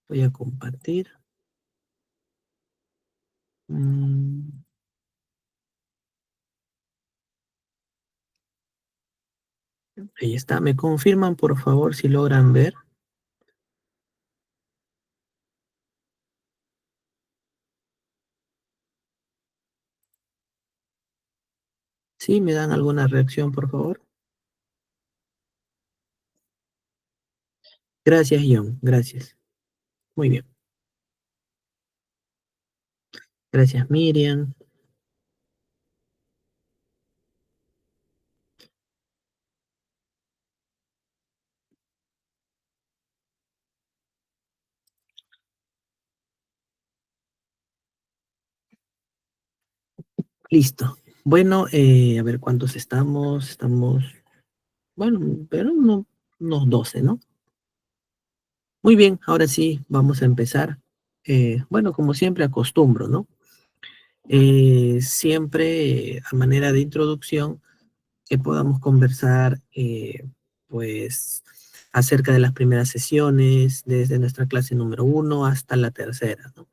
Voy a compartir. Mm, ahí está. ¿Me confirman, por favor, si logran ver? ¿Sí? ¿Me dan alguna reacción, por favor? Gracias, John. Gracias. Muy bien. Gracias, Miriam. Listo. Bueno, a ver cuántos estamos. Estamos, bueno, pero unos 12, ¿no? Muy bien, ahora sí, vamos a empezar. Bueno, como siempre acostumbro, ¿no? Siempre a manera de introducción, que podamos conversar, pues, acerca de las primeras sesiones, desde nuestra clase número 1 hasta la tercera, ¿no?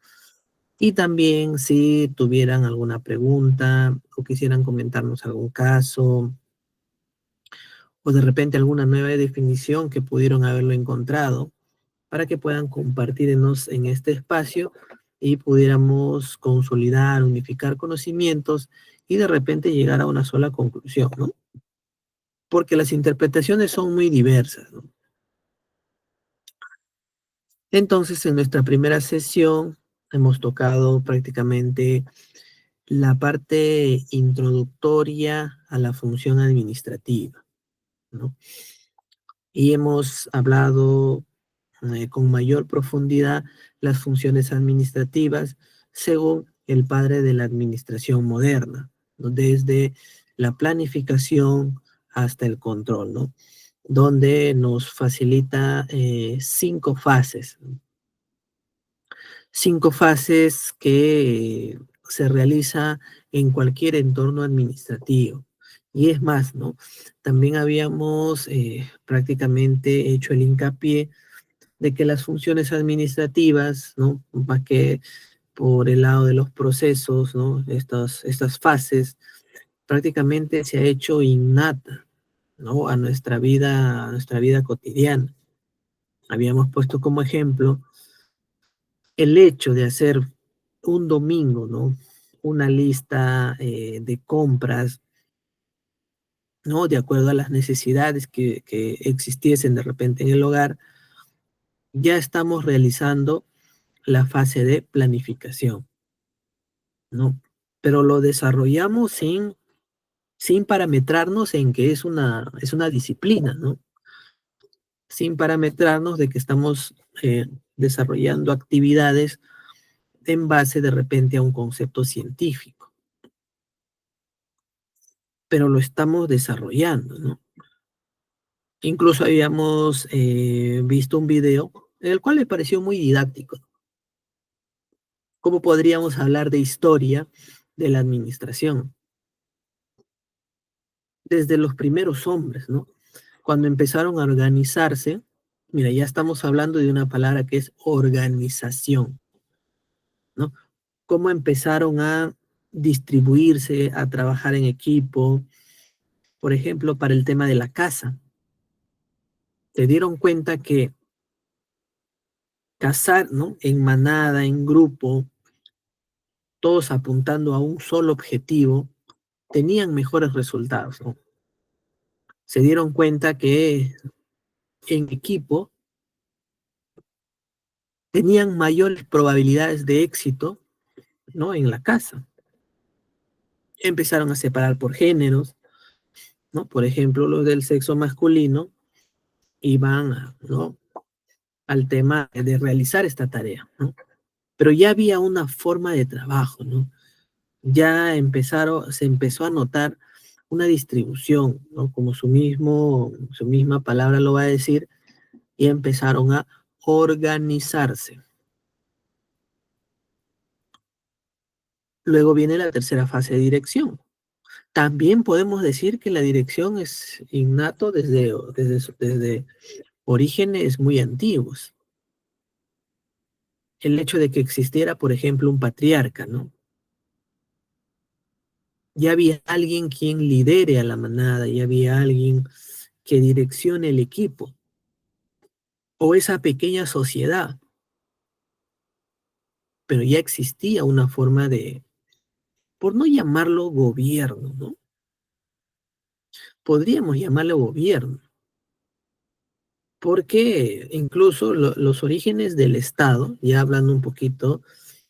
Y también si tuvieran alguna pregunta o quisieran comentarnos algún caso o de repente alguna nueva definición que pudieron haberlo encontrado, para que puedan compartirnos en este espacio y pudiéramos consolidar, unificar conocimientos y de repente llegar a una sola conclusión, ¿no? Porque las interpretaciones son muy diversas, ¿no? Entonces, en nuestra primera sesión hemos tocado prácticamente la parte introductoria a la función administrativa, ¿no? Y hemos hablado con mayor profundidad las funciones administrativas según el padre de la administración moderna, ¿no? Desde la planificación hasta el control, ¿no? Donde nos facilita 5 fases, ¿no? 5 fases que se realiza en cualquier entorno administrativo. Y es más, ¿no? También habíamos prácticamente hecho el hincapié de que las funciones administrativas, ¿no? Más que por el lado de los procesos, ¿no? Estas fases prácticamente se ha hecho innata, ¿no? A nuestra vida cotidiana. Habíamos puesto como ejemplo el hecho de hacer un domingo, ¿no? Una lista de compras, ¿no? De acuerdo a las necesidades que existiesen de repente en el hogar, ya estamos realizando la fase de planificación, ¿no? Pero lo desarrollamos sin parametrarnos en que es una disciplina, ¿no? Sin parametrarnos de que estamos desarrollando actividades en base de repente a un concepto científico, pero lo estamos desarrollando, ¿no? Incluso habíamos visto un video, el cual me pareció muy didáctico. ¿Cómo podríamos hablar de historia de la administración? Desde los primeros hombres, ¿no? Cuando empezaron a organizarse, mira, ya estamos hablando de una palabra que es organización, ¿no? Cómo empezaron a distribuirse, a trabajar en equipo, por ejemplo, para el tema de la casa. Se dieron cuenta que cazar, ¿no? En manada, en grupo, todos apuntando a un solo objetivo, tenían mejores resultados, ¿no? Se dieron cuenta que en equipo tenían mayores probabilidades de éxito, ¿no? En la casa. Empezaron a separar por géneros, ¿no? Por ejemplo, los del sexo masculino iban, ¿no? Al tema de realizar esta tarea, ¿no? Pero ya había una forma de trabajo, ¿no? Se empezó a notar una distribución, ¿no? Como su misma palabra lo va a decir, y empezaron a organizarse. Luego viene la tercera fase de dirección. También podemos decir que la dirección es innato desde orígenes muy antiguos. el hecho de que existiera, por ejemplo, un patriarca, ¿no? Ya había alguien quien lidere a la manada, ya había alguien que direccione el equipo o esa pequeña sociedad, pero ya existía una forma de, por no llamarlo gobierno, ¿no? Podríamos llamarlo gobierno, porque incluso los orígenes del Estado, ya hablando un poquito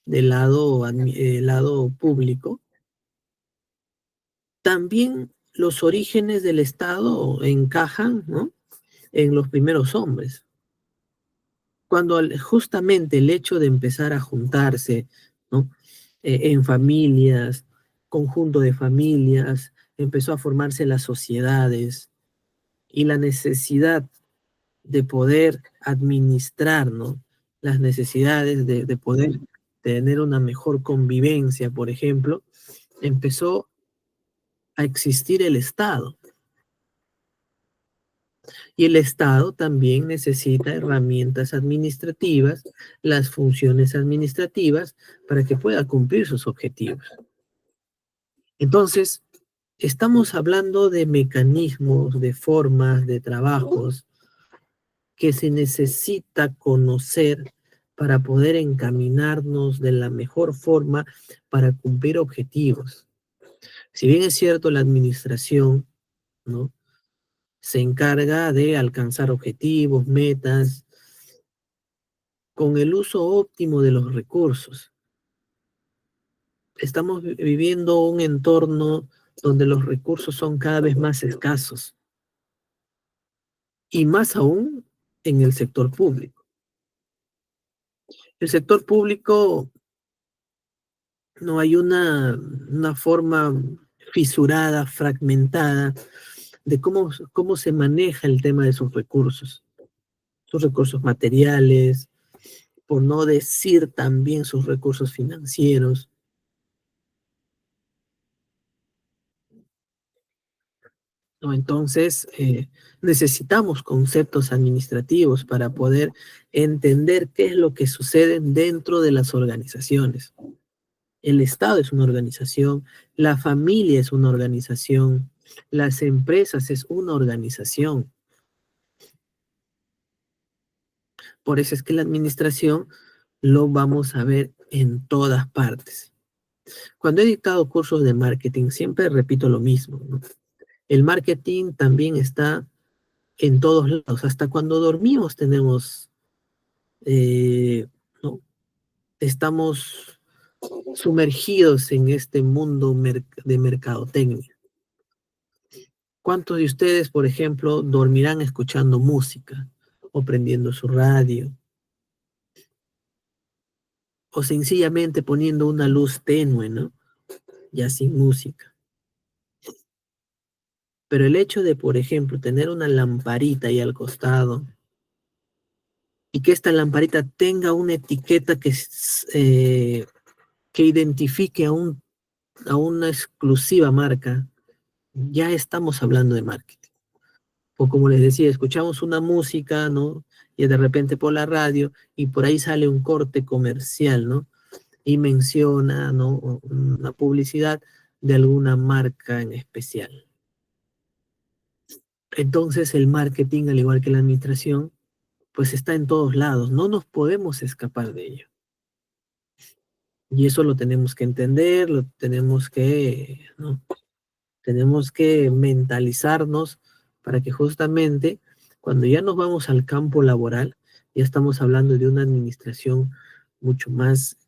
del lado, lado público, también los orígenes del Estado encajan, ¿no? En los primeros hombres. Cuando justamente el hecho de empezar a juntarse, ¿no? En familias, conjunto de familias, empezó a formarse las sociedades y la necesidad de poder administrar, ¿no? Las necesidades de poder tener una mejor convivencia, por ejemplo, empezó a existir el Estado. Y el Estado también necesita herramientas administrativas, las funciones administrativas, para que pueda cumplir sus objetivos. Entonces, estamos hablando de mecanismos, de formas, de trabajos que se necesita conocer para poder encaminarnos de la mejor forma para cumplir objetivos. Si bien es cierto, la administración, ¿no? Se encarga de alcanzar objetivos, metas, con el uso óptimo de los recursos. Estamos viviendo un entorno donde los recursos son cada vez más escasos y más aún en el sector público. El sector público no hay una forma fisurada, fragmentada de cómo se maneja el tema de sus recursos materiales, por no decir también sus recursos financieros. ¿No? Entonces, necesitamos conceptos administrativos para poder entender qué es lo que sucede dentro de las organizaciones. El Estado es una organización, la familia es una organización, las empresas es una organización. Por eso es que la administración lo vamos a ver en todas partes. Cuando he dictado cursos de marketing, siempre repito lo mismo, ¿no? El marketing también está en todos lados, hasta cuando dormimos tenemos, eh, ¿no? Estamos sumergidos en este mundo de mercadotecnia. ¿Cuántos de ustedes, por ejemplo, dormirán escuchando música o prendiendo su radio o sencillamente poniendo una luz tenue, ¿no? Ya sin música? Pero el hecho de, por ejemplo, tener una lamparita ahí al costado y que esta lamparita tenga una etiqueta que identifique a una exclusiva marca, ya estamos hablando de marketing. O como les decía, escuchamos una música, ¿no? Y de repente por la radio y por ahí sale un corte comercial, ¿no? Y menciona, ¿no? Una publicidad de alguna marca en especial. Entonces el marketing, al igual que la administración, pues está en todos lados, no nos podemos escapar de ello. Y eso lo tenemos que entender, lo tenemos que, ¿no? Tenemos que mentalizarnos para que justamente cuando ya nos vamos al campo laboral, ya estamos hablando de una administración mucho más,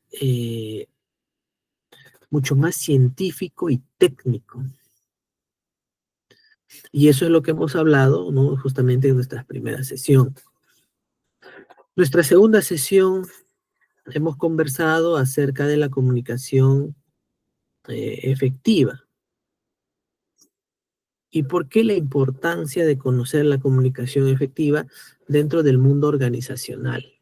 mucho más científico y técnico. Y eso es lo que hemos hablado, ¿no? Justamente en nuestra primera sesión. Nuestra segunda sesión hemos conversado acerca de la comunicación efectiva. ¿Y por qué la importancia de conocer la comunicación efectiva dentro del mundo organizacional?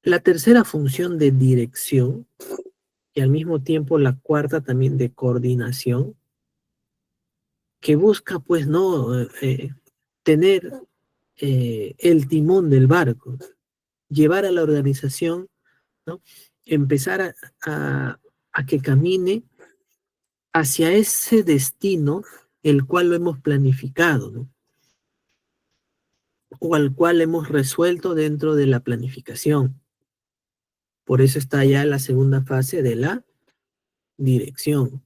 La tercera función de dirección y al mismo tiempo la cuarta también de coordinación, que busca pues no tener el timón del barco, llevar a la organización, ¿no? Empezar a, a que camine hacia ese destino el cual lo hemos planificado, ¿no? O al cual hemos resuelto dentro de la planificación. Por eso está ya la segunda fase de la dirección.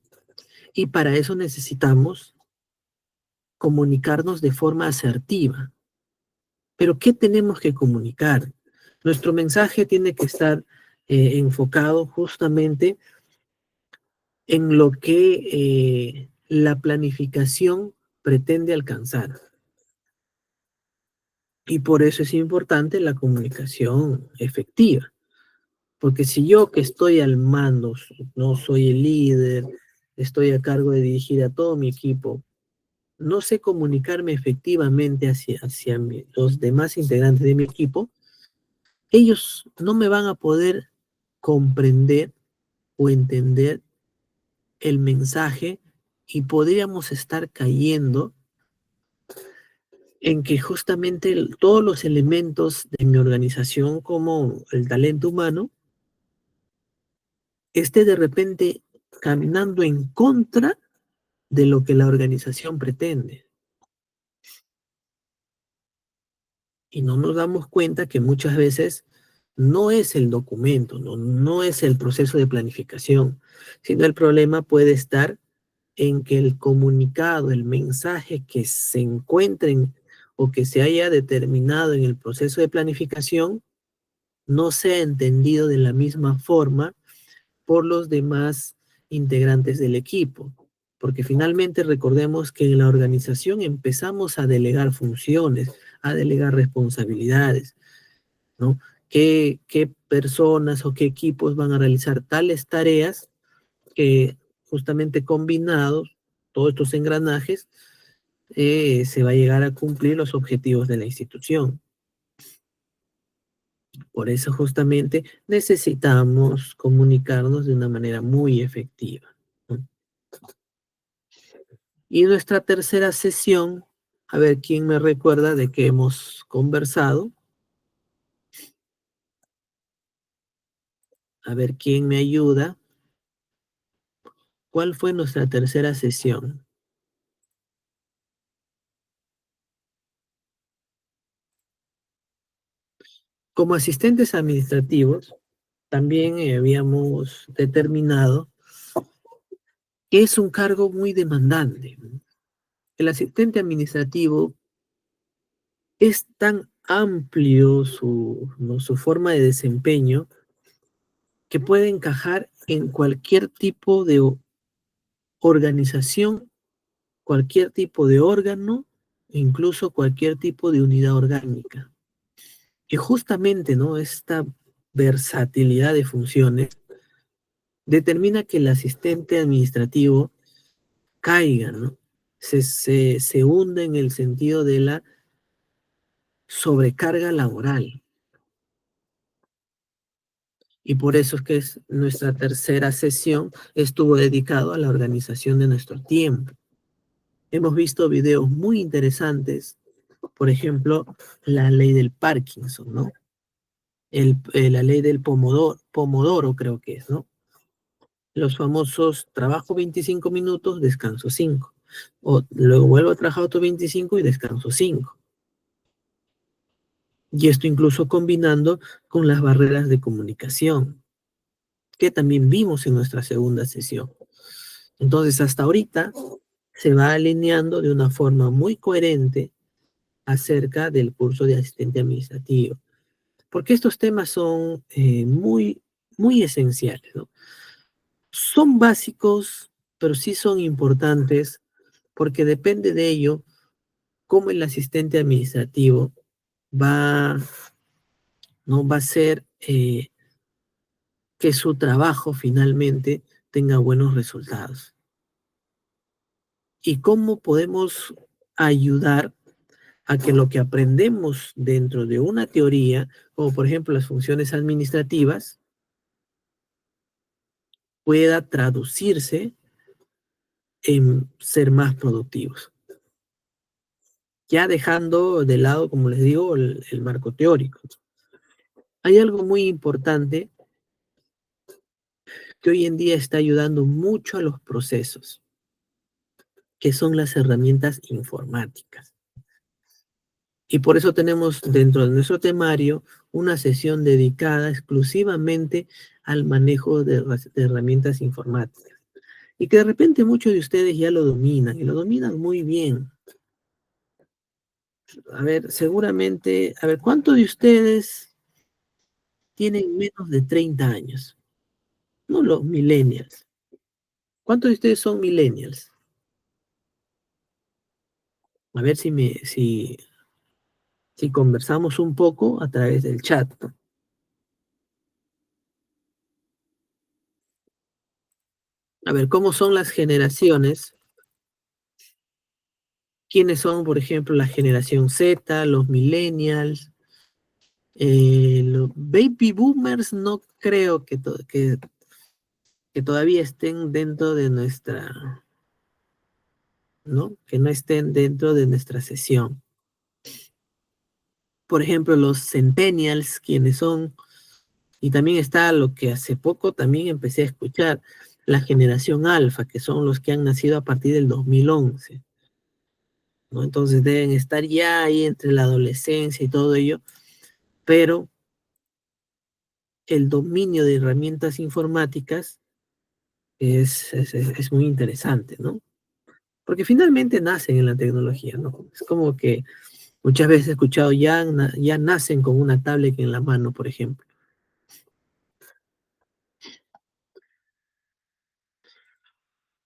Y para eso necesitamos comunicarnos de forma asertiva. Pero ¿qué tenemos que comunicar? Nuestro mensaje tiene que estar enfocado justamente en lo que la planificación pretende alcanzar. Y por eso es importante la comunicación efectiva. Porque si yo que estoy al mando, no soy el líder, estoy a cargo de dirigir a todo mi equipo, no sé comunicarme efectivamente hacia los demás integrantes de mi equipo, ellos no me van a poder comprender o entender el mensaje y podríamos estar cayendo en que justamente todos los elementos de mi organización como el talento humano esté de repente caminando en contra de lo que la organización pretende. Y no nos damos cuenta que muchas veces no es el documento, no es el proceso de planificación, sino el problema puede estar en que el comunicado, el mensaje que se encuentren o que se haya determinado en el proceso de planificación no sea entendido de la misma forma por los demás integrantes del equipo. Porque finalmente recordemos que en la organización empezamos a delegar funciones, a delegar responsabilidades, ¿no? ¿Qué personas o qué equipos van a realizar tales tareas que justamente combinados, todos estos engranajes, se va a llegar a cumplir los objetivos de la institución? Por eso justamente necesitamos comunicarnos de una manera muy efectiva, ¿no? Y nuestra tercera sesión, a ver quién me recuerda de qué hemos conversado, a ver quién me ayuda. ¿Cuál fue nuestra tercera sesión? Como asistentes administrativos, también habíamos determinado que es un cargo muy demandante, ¿no? El asistente administrativo es tan amplio ¿no? su forma de desempeño que puede encajar en cualquier tipo de organización, cualquier tipo de órgano, e incluso cualquier tipo de unidad orgánica. Y justamente, ¿no? Esta versatilidad de funciones determina que el asistente administrativo caiga, ¿no? Se hunde en el sentido de la sobrecarga laboral. Y por eso es que nuestra tercera sesión estuvo dedicado a la organización de nuestro tiempo. Hemos visto videos muy interesantes, por ejemplo, la ley del Parkinson, ¿no? La ley del Pomodoro creo que es, ¿no? Los famosos trabajo 25 minutos, descanso 5. O luego vuelvo a trabajar otros 25 y descanso 5. Y esto incluso combinando con las barreras de comunicación, que también vimos en nuestra segunda sesión. Entonces, hasta ahorita se va alineando de una forma muy coherente acerca del curso de asistente administrativo, porque estos temas son muy esenciales, ¿no? Son básicos, pero sí son importantes, porque depende de ello cómo el asistente administrativo va, ¿no? va a ser que su trabajo finalmente tenga buenos resultados. Y cómo podemos ayudar a que lo que aprendemos dentro de una teoría, como por ejemplo las funciones administrativas, pueda traducirse en ser más productivos. Ya dejando de lado, como les digo, el marco teórico. Hay algo muy importante que hoy en día está ayudando mucho a los procesos, que son las herramientas informáticas. Y por eso tenemos dentro de nuestro temario una sesión dedicada exclusivamente al manejo de herramientas informáticas. Y que de repente muchos de ustedes ya lo dominan y lo dominan muy bien. A ver, seguramente, a ver, ¿cuántos de ustedes tienen menos de 30 años? No los millennials. ¿Cuántos de ustedes son millennials? A ver si conversamos un poco a través del chat, ¿no? A ver, ¿cómo son las generaciones? ¿Quiénes son, por ejemplo, la generación Z, los millennials? Los baby boomers no creo que todavía estén dentro de nuestra, ¿no? Que no estén dentro de nuestra sesión. Por ejemplo, los centennials, quienes son, y también está lo que hace poco también empecé a escuchar, la generación alfa, que son los que han nacido a partir del 2011, ¿no? Entonces deben estar ya ahí entre la adolescencia y todo ello, pero el dominio de herramientas informáticas es muy interesante, ¿no? Porque finalmente nacen en la tecnología, ¿no? Es como que muchas veces he escuchado, ya nacen con una tablet en la mano, por ejemplo.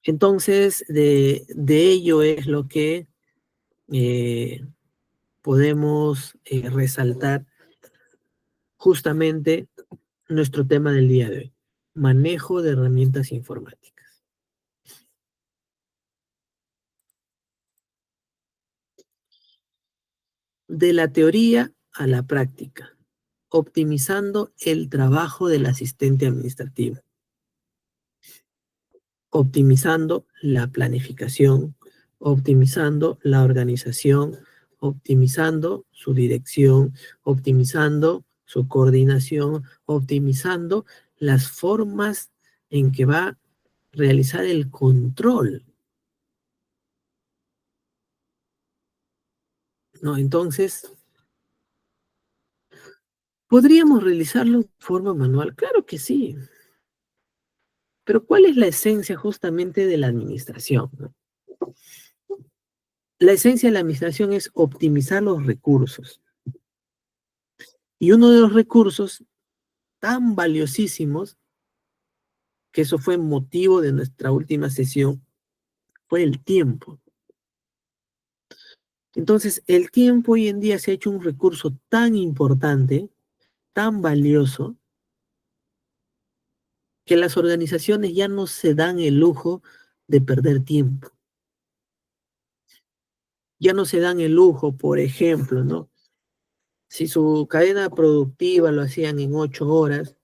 Entonces, de ello es lo que eh, podemos resaltar justamente nuestro tema del día de hoy, manejo de herramientas informáticas. De la teoría a la práctica, optimizando el trabajo del asistente administrativo, optimizando la planificación, optimizando la organización, optimizando su dirección, optimizando su coordinación, optimizando las formas en que va a realizar el control, ¿no? Entonces, ¿podríamos realizarlo de forma manual? Claro que sí, pero ¿cuál es la esencia justamente de la administración, ¿no? La esencia de la administración es optimizar los recursos. Y uno de los recursos tan valiosísimos, que eso fue motivo de nuestra última sesión, fue el tiempo. Entonces, el tiempo hoy en día se ha hecho un recurso tan importante, tan valioso, que las organizaciones ya no se dan el lujo de perder tiempo. Ya no se dan el lujo, por ejemplo, ¿no? Si su cadena productiva lo hacían en 8 horas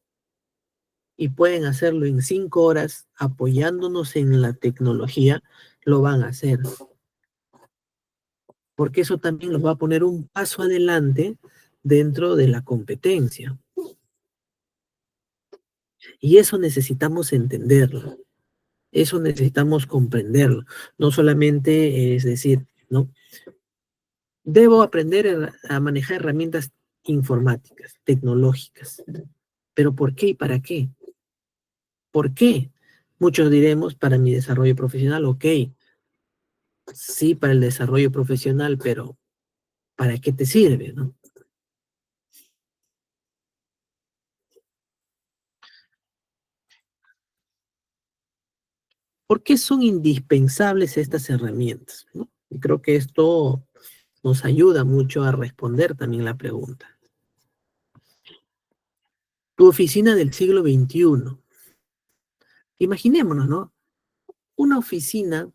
y pueden hacerlo en 5 horas, apoyándonos en la tecnología, lo van a hacer. Porque eso también los va a poner un paso adelante dentro de la competencia. Y eso necesitamos entenderlo, eso necesitamos comprenderlo. No solamente es decir, ¿no? Debo aprender a manejar herramientas informáticas, tecnológicas. ¿Pero por qué y para qué? ¿Por qué? Muchos diremos para mi desarrollo profesional, ok, sí, para el desarrollo profesional, pero ¿para qué te sirve, no? ¿Por qué son indispensables estas herramientas, no? Y creo que esto nos ayuda mucho a responder también la pregunta. Tu oficina del siglo XXI. Imaginémonos, ¿no? Una oficina,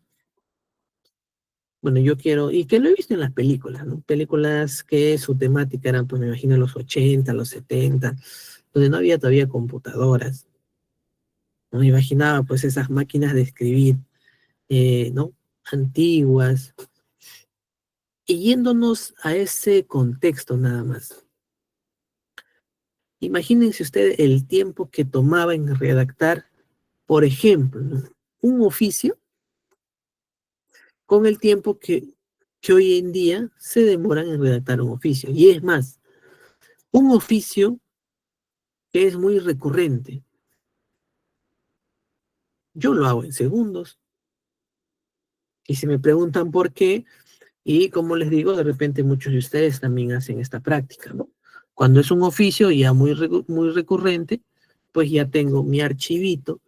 bueno, yo quiero, y que lo he visto en las películas, ¿no? Películas que su temática eran, pues me imagino, los 80, los 70, donde no había todavía computadoras. No me imaginaba, pues, esas máquinas de escribir, ¿no? Antiguas. Y yéndonos a ese contexto nada más. Imagínense ustedes el tiempo que tomaba en redactar, por ejemplo, ¿no? Un oficio con el tiempo que hoy en día se demoran en redactar un oficio. Y es más, un oficio que es muy recurrente. Yo lo hago en segundos. Y si me preguntan por qué, y como les digo, de repente muchos de ustedes también hacen esta práctica, ¿no? Cuando es un oficio ya muy recurrente, pues ya tengo mi archivito,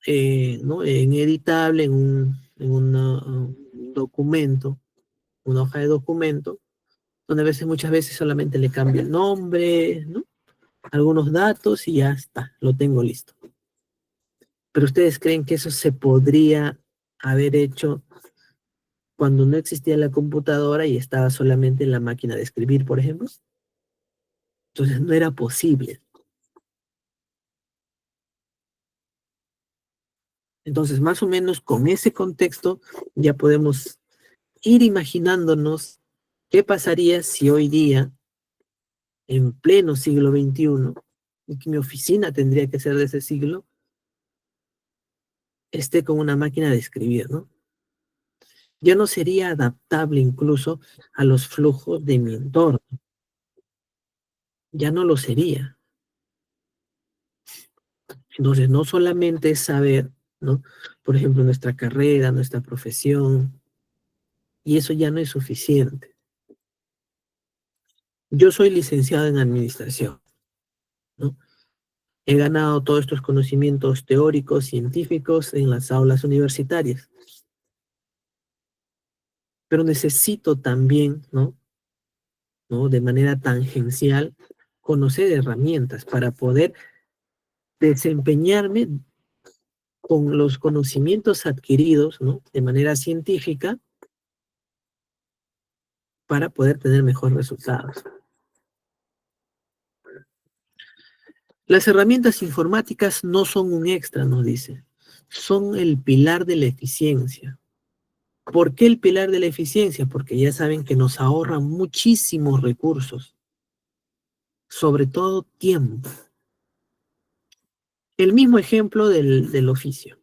¿no? En editable, un documento, una hoja de documento, donde muchas veces solamente le cambio el nombre, ¿no? Algunos datos y ya está, lo tengo listo. Pero ustedes creen que eso se podría haber hecho cuando no existía la computadora y estaba solamente en la máquina de escribir, por ejemplo? Entonces no era posible. Entonces, más o menos con ese contexto ya podemos ir imaginándonos qué pasaría si hoy día, en pleno siglo XXI, y que mi oficina tendría que ser de ese siglo, esté con una máquina de escribir, ¿no? Ya no sería adaptable incluso a los flujos de mi entorno, ya no lo sería. Entonces, no solamente es saber, ¿no? Por ejemplo, nuestra carrera, nuestra profesión, y eso ya no es suficiente. Yo soy licenciado en administración, ¿no? He ganado todos estos conocimientos teóricos, científicos en las aulas universitarias, pero necesito también, ¿no? De manera tangencial, conocer herramientas para poder desempeñarme con los conocimientos adquiridos, ¿no? De manera científica para poder tener mejores resultados. Las herramientas informáticas no son un extra, nos dice, son el pilar de la eficiencia. ¿Por qué el pilar de la eficiencia? Porque ya saben que nos ahorran muchísimos recursos, sobre todo tiempo. El mismo ejemplo del oficio.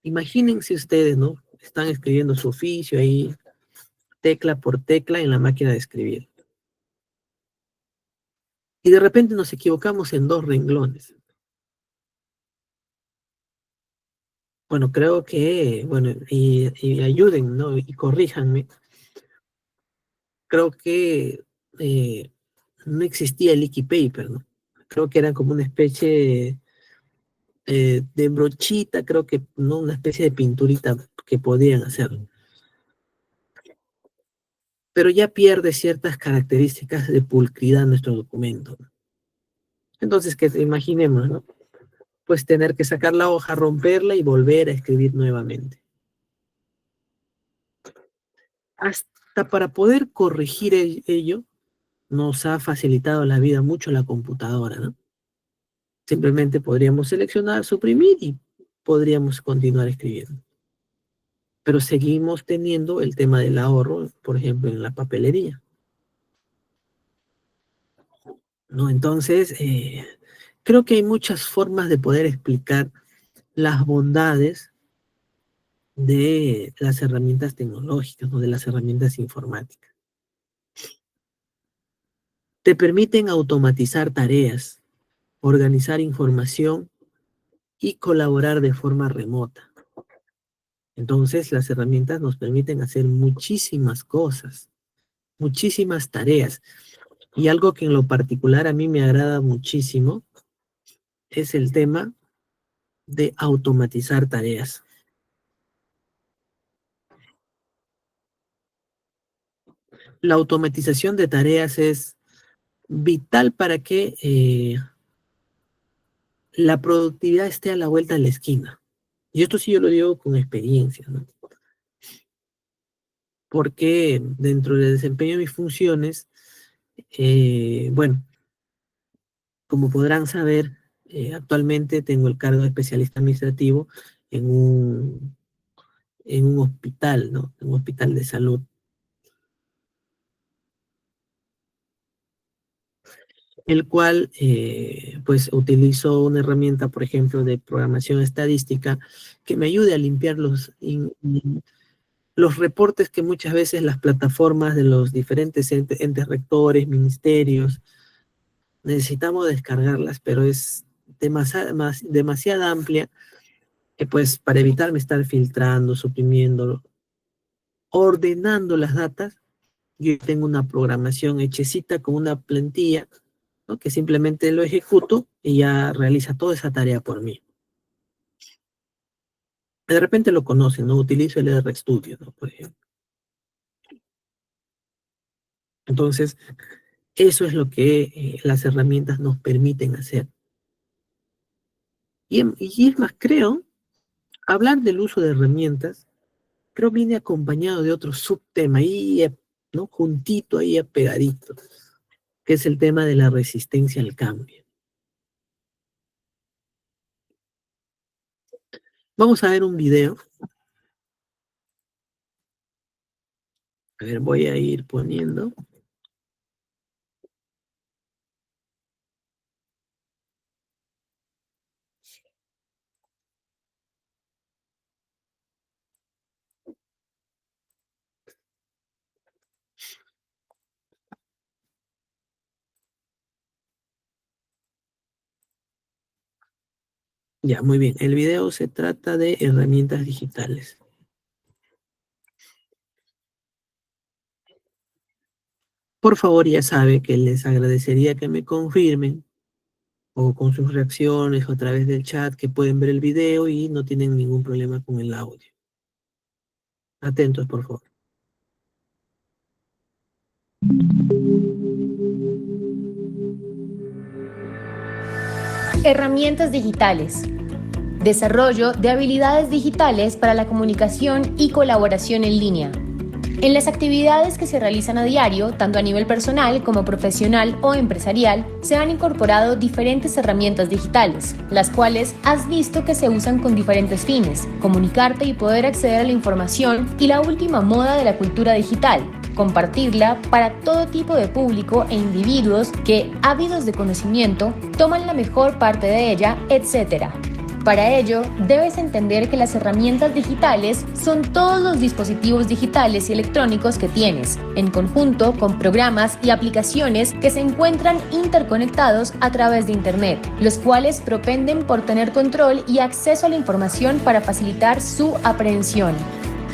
Imagínense ustedes, ¿no? Están escribiendo su oficio ahí, tecla por tecla en la máquina de escribir. Y de repente nos equivocamos en dos renglones. Bueno, creo que, bueno, y ayuden, ¿no? Y corríjanme. Creo que eh, no existía el leaky paper, ¿no? Creo que era como una especie de brochita, creo que, ¿no? Una especie de pinturita que podían hacer. Pero ya pierde ciertas características de pulcritud nuestro documento. Entonces, que imaginemos, ¿no? Pues tener que sacar la hoja, romperla y volver a escribir nuevamente. Hasta para poder corregir ello, nos ha facilitado la vida mucho la computadora, ¿no? Simplemente podríamos seleccionar, suprimir y podríamos continuar escribiendo. Pero seguimos teniendo el tema del ahorro, por ejemplo, en la papelería, ¿no? Entonces, creo que hay muchas formas de poder explicar las bondades de las herramientas tecnológicas, ¿no? De las herramientas informáticas. Te permiten automatizar tareas, organizar información y colaborar de forma remota. Entonces, las herramientas nos permiten hacer muchísimas cosas, muchísimas tareas. Y algo que en lo particular a mí me agrada muchísimo es el tema de automatizar tareas. La automatización de tareas es vital para que la productividad esté a la vuelta de la esquina. Y esto sí yo lo digo con experiencia, ¿no? Porque dentro del desempeño de mis funciones, bueno, como podrán saber, actualmente tengo el cargo de especialista administrativo en en un hospital, ¿no? En un hospital de salud. el cual pues utilizo una herramienta, por ejemplo, de programación estadística que me ayude a limpiar los reportes que muchas veces las plataformas de los diferentes entes rectores, ministerios, necesitamos descargarlas, pero es demasiado amplia que pues para evitarme estar filtrando, suprimiendo, ordenando las datas, yo tengo una programación hechecita con una plantilla, ¿no? Que simplemente lo ejecuto y ya realiza toda esa tarea por mí. De repente lo conocen, ¿no? Utilizo el RStudio, ¿no? Por ejemplo. Entonces, eso es lo que las herramientas nos permiten hacer. Y es más, creo, hablar del uso de herramientas, creo viene acompañado de otro subtema ahí, ¿no? Juntito ahí, apegadito, que es el tema de la resistencia al cambio. Vamos a ver un video. A ver, voy a ir poniendo. Ya, muy bien. El video se trata de herramientas digitales. Por favor, ya sabe que les agradecería que me confirmen o con sus reacciones o a través del chat que pueden ver el video y no tienen ningún problema con el audio. Atentos, por favor. Herramientas digitales. Desarrollo de habilidades digitales para la comunicación y colaboración en línea. En las actividades que se realizan a diario, tanto a nivel personal como profesional o empresarial, se han incorporado diferentes herramientas digitales, las cuales has visto que se usan con diferentes fines: comunicarte y poder acceder a la información y la última moda de la cultura digital, compartirla para todo tipo de público e individuos que, ávidos de conocimiento, toman la mejor parte de ella, etc. Para ello, debes entender que las herramientas digitales son todos los dispositivos digitales y electrónicos que tienes, en conjunto con programas y aplicaciones que se encuentran interconectados a través de Internet, los cuales propenden por tener control y acceso a la información para facilitar su aprehensión.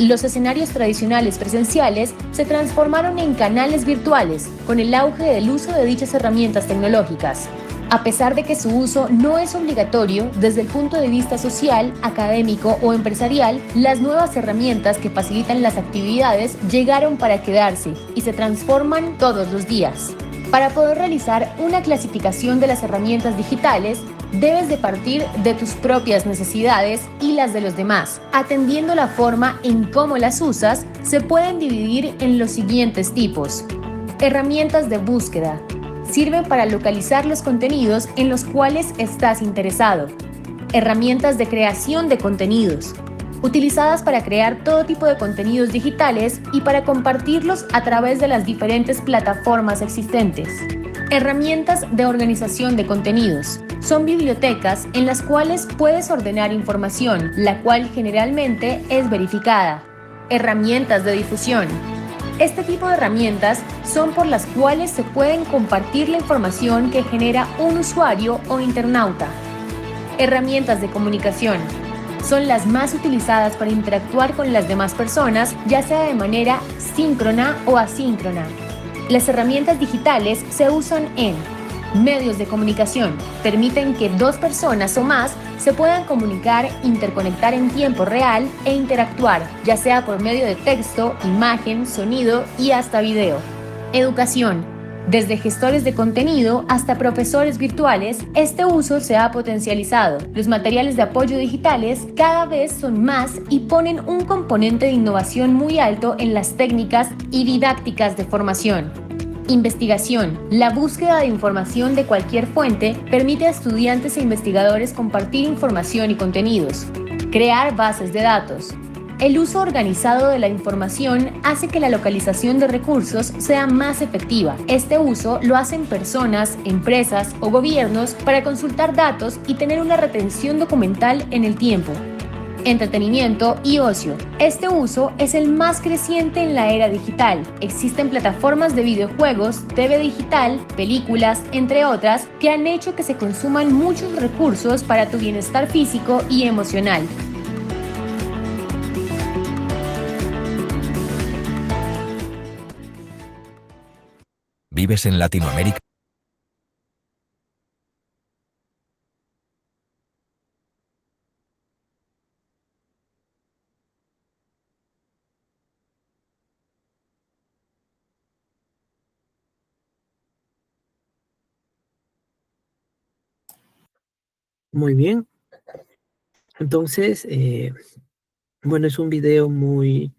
Los escenarios tradicionales presenciales se transformaron en canales virtuales con el auge del uso de dichas herramientas tecnológicas. A pesar de que su uso no es obligatorio desde el punto de vista social, académico o empresarial, las nuevas herramientas que facilitan las actividades llegaron para quedarse y se transforman todos los días. Para poder realizar una clasificación de las herramientas digitales, debes de partir de tus propias necesidades y las de los demás. Atendiendo la forma en cómo las usas, se pueden dividir en los siguientes tipos. Herramientas de búsqueda. Sirven para localizar los contenidos en los cuales estás interesado. Herramientas de creación de contenidos. Utilizadas para crear todo tipo de contenidos digitales y para compartirlos a través de las diferentes plataformas existentes. Herramientas de organización de contenidos. Son bibliotecas en las cuales puedes ordenar información, la cual generalmente es verificada. Herramientas de difusión. Este tipo de herramientas son por las cuales se pueden compartir la información que genera un usuario o internauta. Herramientas de comunicación. Son las más utilizadas para interactuar con las demás personas, ya sea de manera síncrona o asíncrona. Las herramientas digitales se usan en medios de comunicación. Permiten que dos personas o más se puedan comunicar, interconectar en tiempo real e interactuar, ya sea por medio de texto, imagen, sonido y hasta video. Educación. Desde gestores de contenido hasta profesores virtuales, este uso se ha potencializado. Los materiales de apoyo digitales cada vez son más y ponen un componente de innovación muy alto en las técnicas y didácticas de formación. Investigación. La búsqueda de información de cualquier fuente permite a estudiantes e investigadores compartir información y contenidos. Crear bases de datos. El uso organizado de la información hace que la localización de recursos sea más efectiva. Este uso lo hacen personas, empresas o gobiernos para consultar datos y tener una retención documental en el tiempo. Entretenimiento y ocio. Este uso es el más creciente en la era digital. Existen plataformas de videojuegos, TV digital, películas, entre otras, que han hecho que se consuman muchos recursos para tu bienestar físico y emocional. ¿Vives en Latinoamérica? Muy bien. Entonces, bueno, es un video muy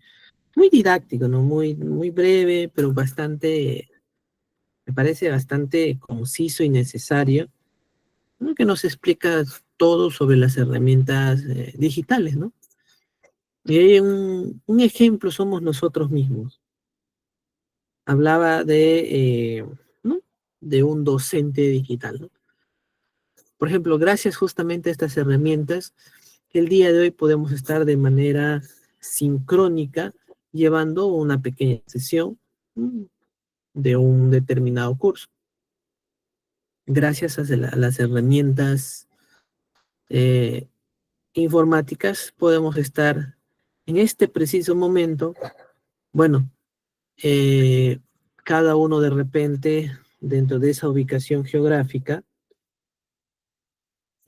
didáctico, ¿no? Muy breve, pero bastante, me parece bastante conciso y necesario, ¿no? Que nos explica todo sobre las herramientas digitales, ¿no? Y hay un ejemplo, somos nosotros mismos. Hablaba ¿no? De un docente digital, ¿no? Por ejemplo, gracias justamente a estas herramientas, el día de hoy podemos estar de manera sincrónica llevando una pequeña sesión de un determinado curso. Gracias a las herramientas eh, informáticas podemos estar en este preciso momento, bueno, eh, cada uno de repente dentro de esa ubicación geográfica,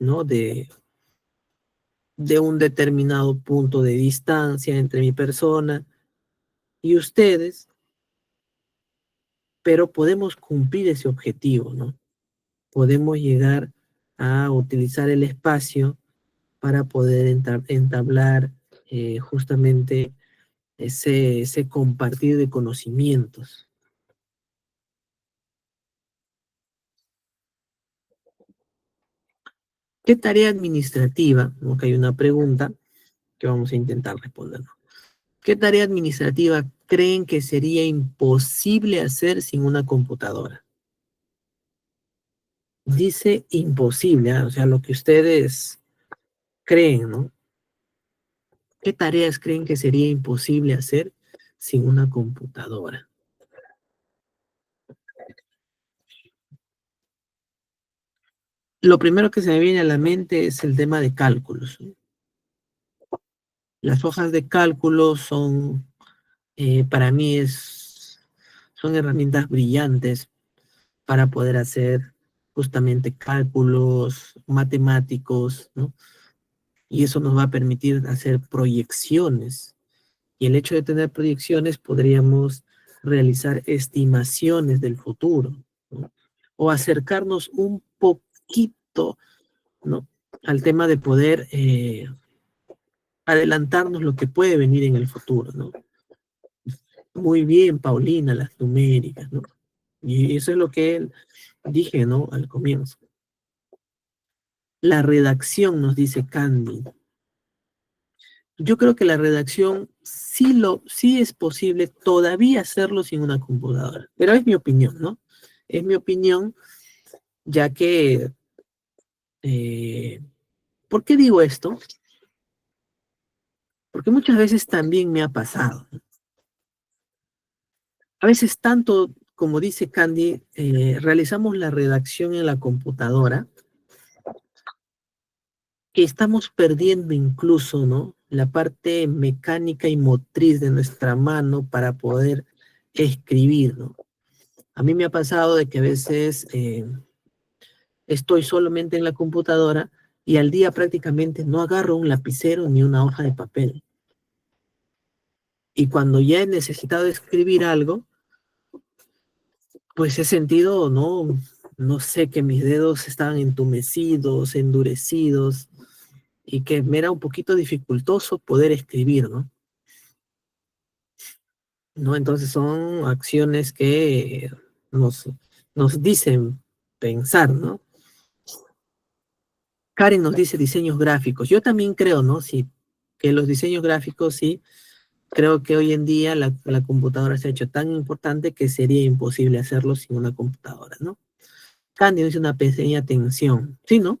¿no? De un determinado punto de distancia entre mi persona y ustedes, pero podemos cumplir ese objetivo, ¿no? Podemos llegar a utilizar el espacio para poder entablar justamente ese compartir de conocimientos. ¿Qué tarea administrativa? ¿No? Que hay una pregunta que vamos a intentar responder. ¿Qué tarea administrativa creen que sería imposible hacer sin una computadora? Dice imposible, ¿ah? O sea, lo que ustedes creen, ¿no? ¿Qué tareas creen que sería imposible hacer sin una computadora? Lo primero que se me viene a la mente es el tema de cálculos, ¿no? Las hojas de cálculo son, para mí, son herramientas brillantes para poder hacer justamente cálculos matemáticos, ¿no? Y eso nos va a permitir hacer proyecciones. Y el hecho de tener proyecciones podríamos realizar estimaciones del futuro, ¿no? O acercarnos un poquito, ¿no? Al tema de poder adelantarnos lo que puede venir en el futuro, ¿no? Muy bien, Paulina, las numéricas, ¿no? Y eso es lo que él dije, ¿no? Al comienzo. La redacción, nos dice Candy. Yo creo que la redacción sí es posible todavía hacerlo sin una computadora, pero es mi opinión, ¿no? Es mi opinión, ya que, eh, ¿por qué digo esto? Porque muchas veces también me ha pasado. A veces tanto, como dice Candy, realizamos la redacción en la computadora, que estamos perdiendo incluso, ¿no? La parte mecánica y motriz de nuestra mano para poder escribir, ¿no? A mí me ha pasado de que a veces estoy solamente en la computadora y al día prácticamente no agarro un lapicero ni una hoja de papel. Y cuando ya he necesitado escribir algo, pues he sentido, no sé, que mis dedos estaban entumecidos, endurecidos, y que me era un poquito dificultoso poder escribir, ¿no? ¿No? Entonces son acciones que nos, nos dicen pensar, ¿no? Karen nos dice diseños gráficos. Yo también creo, ¿no? Si que los diseños gráficos sí, creo que hoy en día la computadora se ha hecho tan importante que sería imposible hacerlo sin una computadora, ¿no? Candy dice una pequeña tensión, ¿sí, no?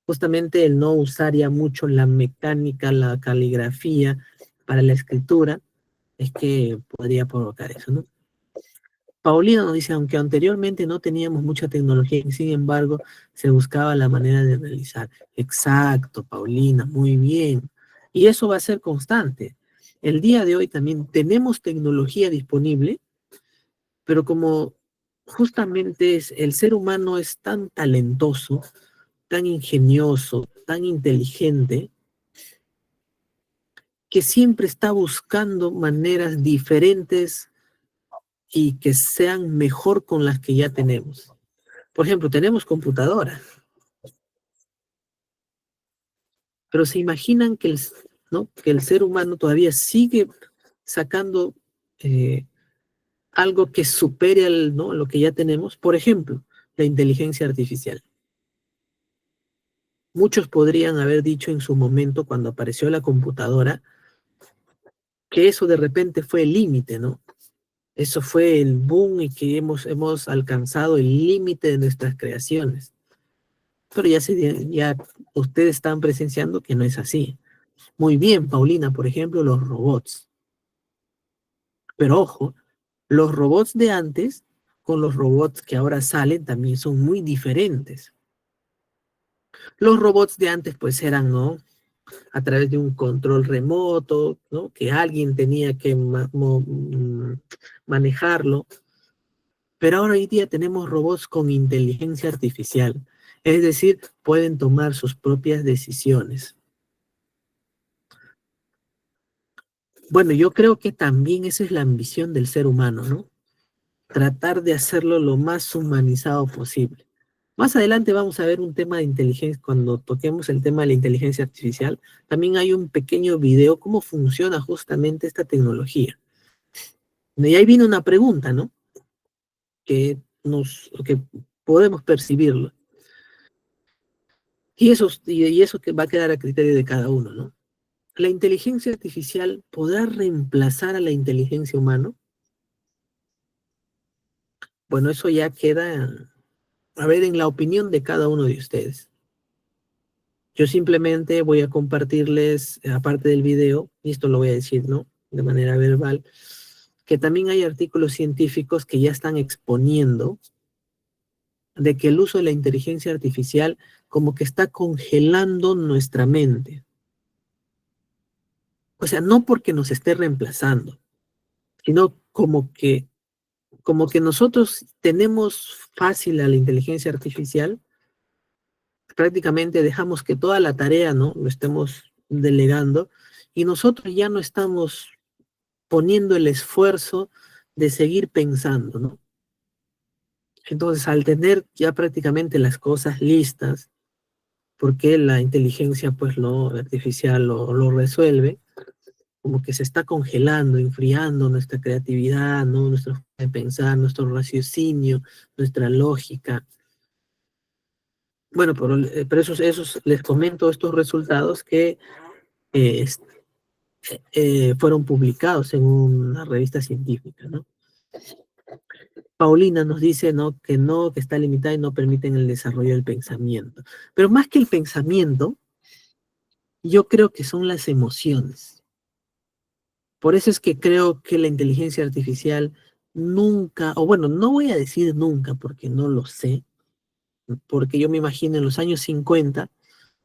Justamente el no usar ya mucho la mecánica, la caligrafía para la escritura, es que podría provocar eso, ¿no? Paulina nos dice, aunque anteriormente no teníamos mucha tecnología, sin embargo, se buscaba la manera de realizar. Exacto, Paulina, muy bien. Y eso va a ser constante. El día de hoy también tenemos tecnología disponible, pero como justamente el ser humano es tan talentoso, tan ingenioso, tan inteligente, que siempre está buscando maneras diferentes y que sean mejor con las que ya tenemos. Por ejemplo, tenemos computadoras, pero se imaginan que ¿no? que el ser humano todavía sigue sacando eh, algo que supere ¿no? lo que ya tenemos. Por ejemplo, la inteligencia artificial. Muchos podrían haber dicho en su momento, cuando apareció la computadora, que eso de repente fue el límite, ¿no? Eso fue el boom y que hemos alcanzado el límite de nuestras creaciones. Pero ya ustedes están presenciando que no es así. Muy bien, Paulina, por ejemplo, los robots. Pero ojo, los robots de antes con los robots que ahora salen también son muy diferentes. Los robots de antes pues eran, ¿no? A través de un control remoto, ¿no? Que alguien tenía que manejarlo. Pero ahora hoy día tenemos robots con inteligencia artificial. Es decir, pueden tomar sus propias decisiones. Bueno, yo creo que también esa es la ambición del ser humano, ¿no? Tratar de hacerlo lo más humanizado posible. Más adelante vamos a ver un tema de inteligencia, cuando toquemos el tema de la inteligencia artificial, también hay un pequeño video cómo funciona justamente esta tecnología. Y ahí viene una pregunta, ¿no? Que podemos percibirlo. Y eso que va a quedar a criterio de cada uno, ¿no? ¿La inteligencia artificial podrá reemplazar a la inteligencia humana? Bueno, eso ya queda, a ver, en la opinión de cada uno de ustedes. Yo simplemente voy a compartirles, aparte del video, y esto lo voy a decir, ¿no? De manera verbal, que también hay artículos científicos que ya están exponiendo de que el uso de la inteligencia artificial como que está congelando nuestra mente. O sea, no porque nos esté reemplazando, sino como que nosotros tenemos fácil a la inteligencia artificial, prácticamente dejamos que toda la tarea, ¿no? Lo estemos delegando y nosotros ya no estamos poniendo el esfuerzo de seguir pensando, ¿no? Entonces, al tener ya prácticamente las cosas listas, porque la inteligencia, pues, lo artificial lo resuelve, como que se está congelando, enfriando nuestra creatividad, ¿no? Nuestro forma de pensar, nuestro raciocinio, nuestra lógica. Bueno, pero esos les comento estos resultados que eh, fueron publicados en una revista científica, ¿no? Paulina nos dice, ¿no? Que está limitada y no permiten el desarrollo del pensamiento. Pero más que el pensamiento, yo creo que son las emociones. Por eso es que creo que la inteligencia artificial nunca, o bueno, no voy a decir nunca porque no lo sé, porque yo me imagino en los años 50,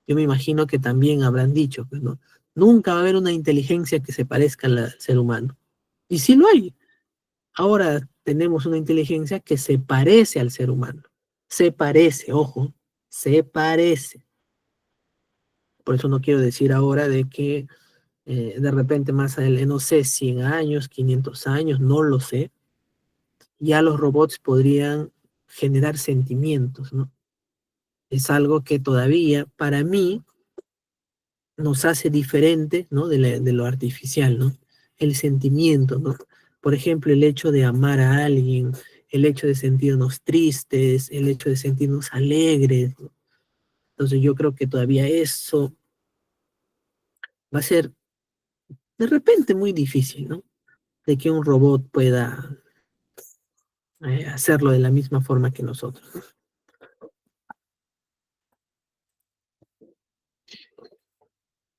yo me imagino que también habrán dicho, pues, ¿no? Nunca va a haber una inteligencia que se parezca al ser humano. Y sí lo hay. Ahora tenemos una inteligencia que se parece al ser humano. Se parece, ojo, se parece. Por eso no quiero decir ahora de que de repente más adelante, no sé, 100 años, 500 años, no lo sé, ya los robots podrían generar sentimientos, ¿no? Es algo que todavía, para mí, nos hace diferente, ¿no? De lo artificial, ¿no? El sentimiento, ¿no? Por ejemplo, el hecho de amar a alguien, el hecho de sentirnos tristes, el hecho de sentirnos alegres, ¿no? Entonces yo creo que todavía eso va a ser de repente muy difícil, ¿no? De que un robot pueda hacerlo de la misma forma que nosotros, ¿no?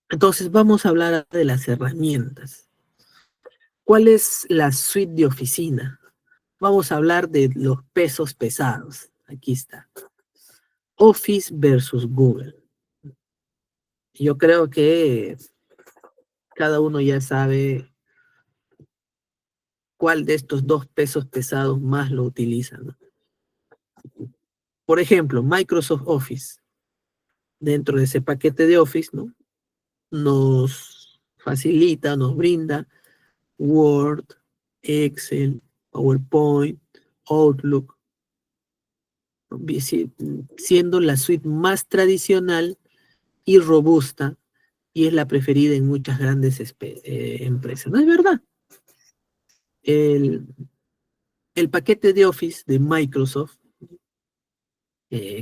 Entonces vamos a hablar de las herramientas. ¿Cuál es la suite de oficina? Vamos a hablar de los pesos pesados. Aquí está. Office versus Google. Yo creo que cada uno ya sabe cuál de estos dos pesos pesados más lo utiliza, ¿no? Por ejemplo, Microsoft Office. Dentro de ese paquete de Office, ¿no? Nos facilita, nos brinda Word, Excel, PowerPoint, Outlook, ¿no? Siendo la suite más tradicional y robusta, y es la preferida en muchas grandes empresas. ¿No es verdad? El, el paquete de Office de Microsoft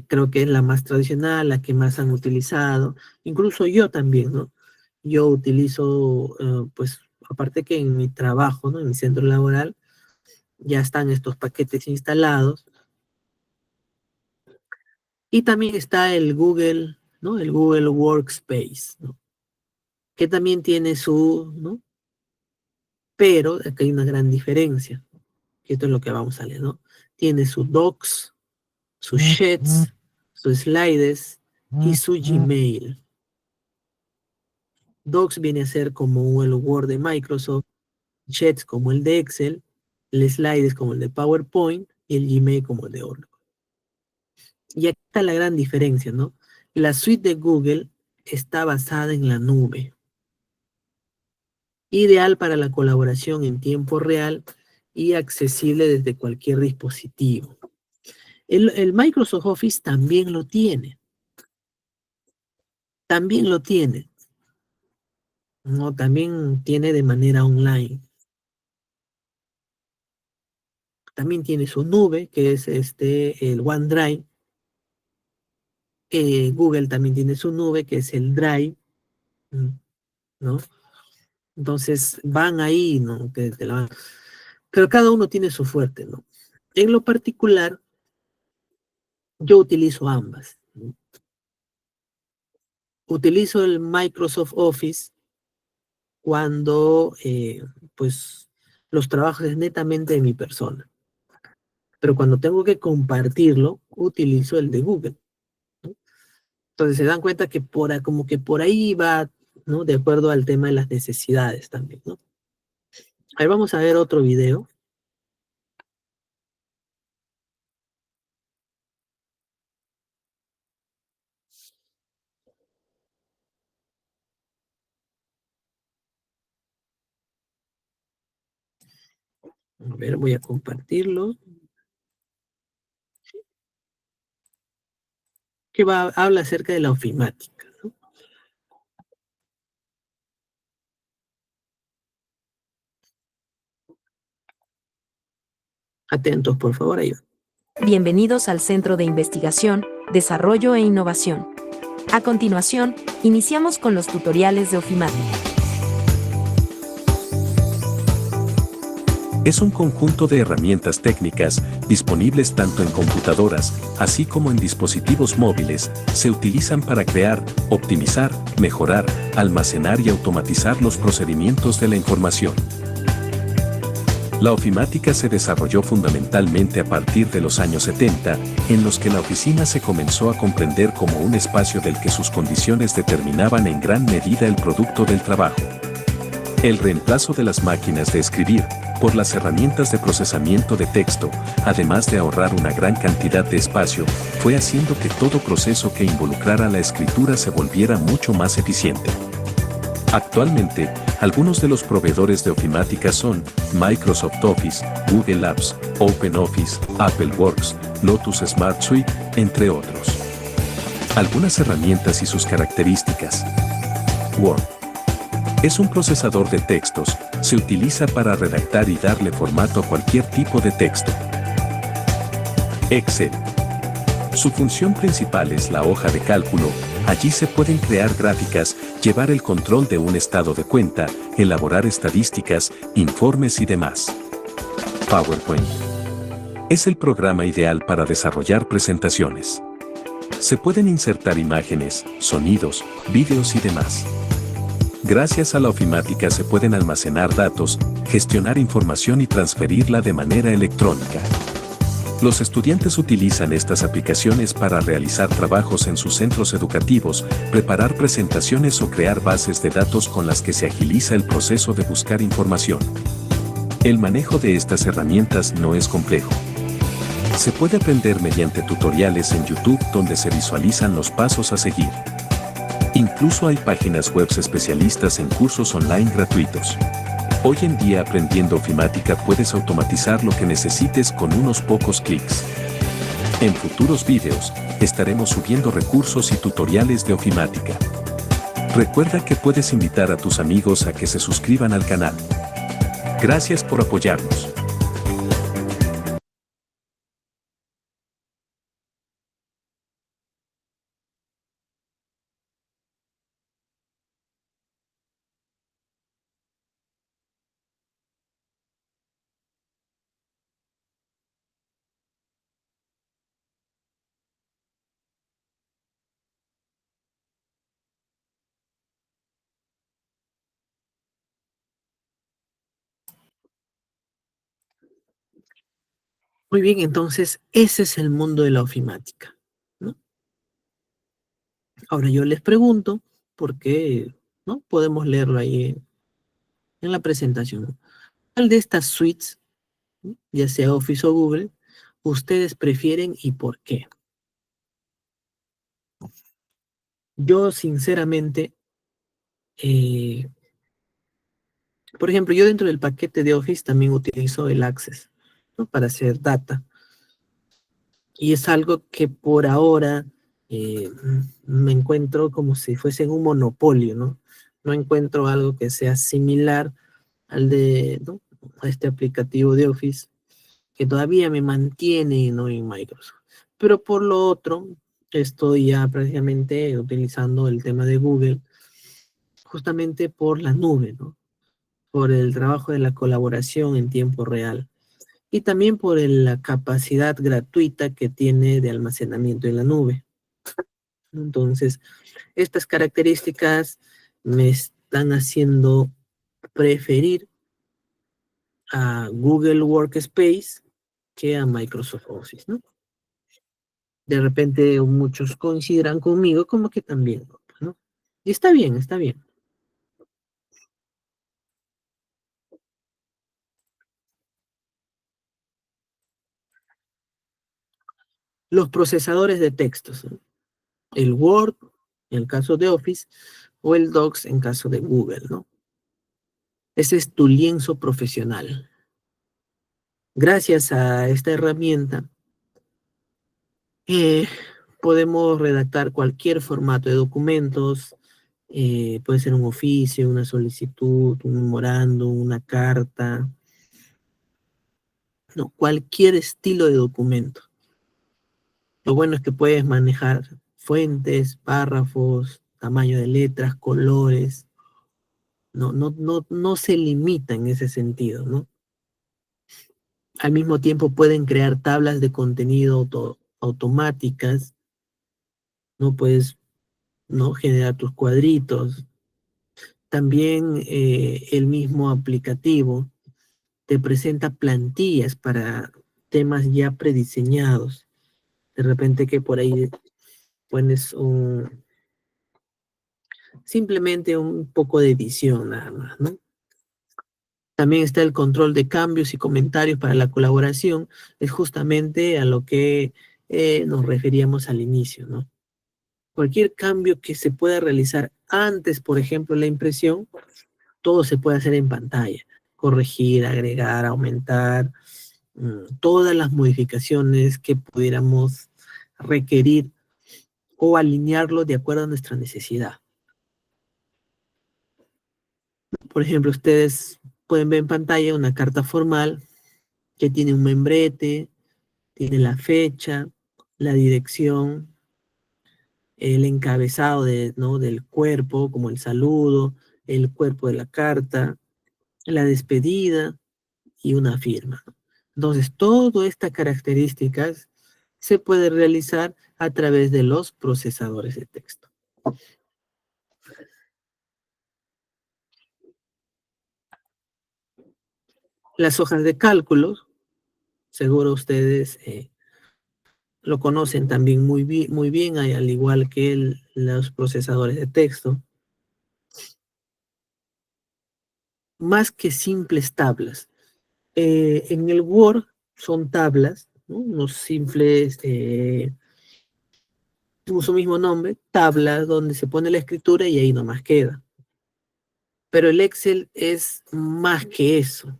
creo que es la más tradicional, la que más han utilizado, incluso yo también, ¿no? Yo utilizo, pues, aparte que en mi trabajo, ¿no? En mi centro laboral, ya están estos paquetes instalados. Y también está el Google, ¿no? El Google Workspace, ¿no? Que también tiene su, ¿no? Pero acá hay una gran diferencia, que esto es lo que vamos a leer, ¿no? Tiene su Docs, sus Sheets, sus Slides y su Gmail. Docs viene a ser como el Word de Microsoft, Sheets como el de Excel, el Slides como el de PowerPoint y el Gmail como el de Outlook. Y aquí está la gran diferencia, ¿no? La suite de Google está basada en la nube, ideal para la colaboración en tiempo real y accesible desde cualquier dispositivo. El Microsoft Office también lo tiene, ¿no? También tiene de manera online. También tiene su nube, que es el OneDrive. Google también tiene su nube, que es el Drive, ¿no? Entonces van ahí, ¿no? Pero cada uno tiene su fuerte, ¿no? En lo particular, yo utilizo ambas, ¿no? Utilizo el Microsoft Office cuando, pues, los trabajos es netamente de mi persona. Pero cuando tengo que compartirlo, utilizo el de Google, ¿no? Entonces se dan cuenta que como que por ahí va, ¿no? De acuerdo al tema de las necesidades también, ¿no? A ver, vamos a ver otro video. A ver, voy a compartirlo. Que habla acerca de la ofimática, ¿no? Atentos, por favor, ahí va. Bienvenidos al Centro de Investigación, Desarrollo e Innovación. A continuación, iniciamos con los tutoriales de ofimática. Es un conjunto de herramientas técnicas disponibles tanto en computadoras, así como en dispositivos móviles. Se utilizan para crear, optimizar, mejorar, almacenar y automatizar los procedimientos de la información. La ofimática se desarrolló fundamentalmente a partir de los años 70, en los que la oficina se comenzó a comprender como un espacio del que sus condiciones determinaban en gran medida el producto del trabajo. El reemplazo de las máquinas de escribir por las herramientas de procesamiento de texto, además de ahorrar una gran cantidad de espacio, fue haciendo que todo proceso que involucrara la escritura se volviera mucho más eficiente. Actualmente, algunos de los proveedores de ofimática son Microsoft Office, Google Apps, OpenOffice, Apple Works, Lotus Smart Suite, entre otros. Algunas herramientas y sus características. Word. Es un procesador de textos, se utiliza para redactar y darle formato a cualquier tipo de texto. Excel. Su función principal es la hoja de cálculo, allí se pueden crear gráficas llevar el control de un estado de cuenta, elaborar estadísticas, informes y demás. PowerPoint es el programa ideal para desarrollar presentaciones. Se pueden insertar imágenes, sonidos, vídeos y demás. Gracias a la ofimática se pueden almacenar datos, gestionar información y transferirla de manera electrónica. Los estudiantes utilizan estas aplicaciones para realizar trabajos en sus centros educativos, preparar presentaciones o crear bases de datos con las que se agiliza el proceso de buscar información. El manejo de estas herramientas no es complejo. Se puede aprender mediante tutoriales en YouTube donde se visualizan los pasos a seguir. Incluso hay páginas web especialistas en cursos online gratuitos. Hoy en día aprendiendo ofimática puedes automatizar lo que necesites con unos pocos clics. En futuros videos, estaremos subiendo recursos y tutoriales de ofimática. Recuerda que puedes invitar a tus amigos a que se suscriban al canal. Gracias por apoyarnos. Muy bien, entonces ese es el mundo de la ofimática, ¿no? Ahora yo les pregunto, porque ¿no? Podemos leerlo ahí en la presentación, ¿no? ¿Cuál de estas suites, ¿no? Ya sea Office o Google, ustedes prefieren y por qué? Yo sinceramente, eh, por ejemplo, yo dentro del paquete de Office también utilizo el Access, ¿no? Para hacer data. Y es algo que por ahora eh, me encuentro como si fuese en un monopolio, ¿no? No encuentro algo que sea similar al de, ¿no? A este aplicativo de Office que todavía me mantiene, ¿no? En Microsoft. Pero por lo otro, estoy ya prácticamente utilizando el tema de Google justamente por la nube, ¿no? Por el trabajo de la colaboración en tiempo real y también por la capacidad gratuita que tiene de almacenamiento en la nube. Entonces, estas características me están haciendo preferir a Google Workspace que a Microsoft Office, ¿no? De repente muchos coincidirán conmigo como que también, ¿no? Y está bien, está bien. Los procesadores de textos, ¿no? El Word, en el caso de Office, o el Docs en caso de Google, ¿no? Ese es tu lienzo profesional. Gracias a esta herramienta, eh, podemos redactar cualquier formato de documentos, puede ser un oficio, una solicitud, un memorándum, una carta, no, cualquier estilo de documento. Lo bueno es que puedes manejar fuentes, párrafos, tamaño de letras, colores. No se limita en ese sentido, ¿no? Al mismo tiempo pueden crear tablas de contenido automáticas, ¿no? Puedes, ¿no? Generar tus cuadritos. También el mismo aplicativo te presenta plantillas para temas ya prediseñados. De repente que por ahí pones simplemente un poco de edición nada más, ¿no? También está el control de cambios y comentarios para la colaboración. Es justamente a lo que nos referíamos al inicio, ¿no? Cualquier cambio que se pueda realizar antes, por ejemplo, la impresión, todo se puede hacer en pantalla. Corregir, agregar, aumentar, todas las modificaciones que pudiéramos requerir o alinearlo de acuerdo a nuestra necesidad. Por ejemplo, ustedes pueden ver en pantalla una carta formal que tiene un membrete, tiene la fecha, la dirección, el encabezado ¿no? del cuerpo, como el saludo, el cuerpo de la carta, la despedida y una firma. Entonces, todas estas características se puede realizar a través de los procesadores de texto. Las hojas de cálculos, seguro ustedes lo conocen también muy bien, al igual que los procesadores de texto. Más que simples tablas. En el Word son tablas, ¿no? Unos simples, su mismo nombre, tablas donde se pone la escritura y ahí nomás queda. Pero el Excel es más que eso.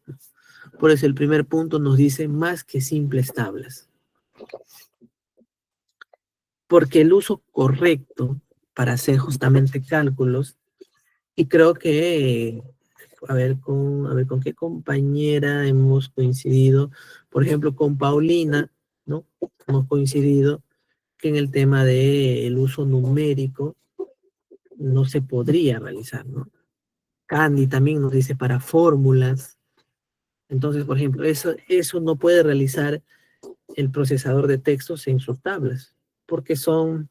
Por eso el primer punto nos dice más que simples tablas. Porque el uso correcto para hacer justamente cálculos, y creo que, a ver con qué compañera hemos coincidido, por ejemplo, con Paulina, ¿no? Hemos coincidido que en el tema del uso numérico no se podría realizar, ¿no? Candy también nos dice para fórmulas. Entonces, por ejemplo, eso no puede realizar el procesador de textos en sus tablas, porque son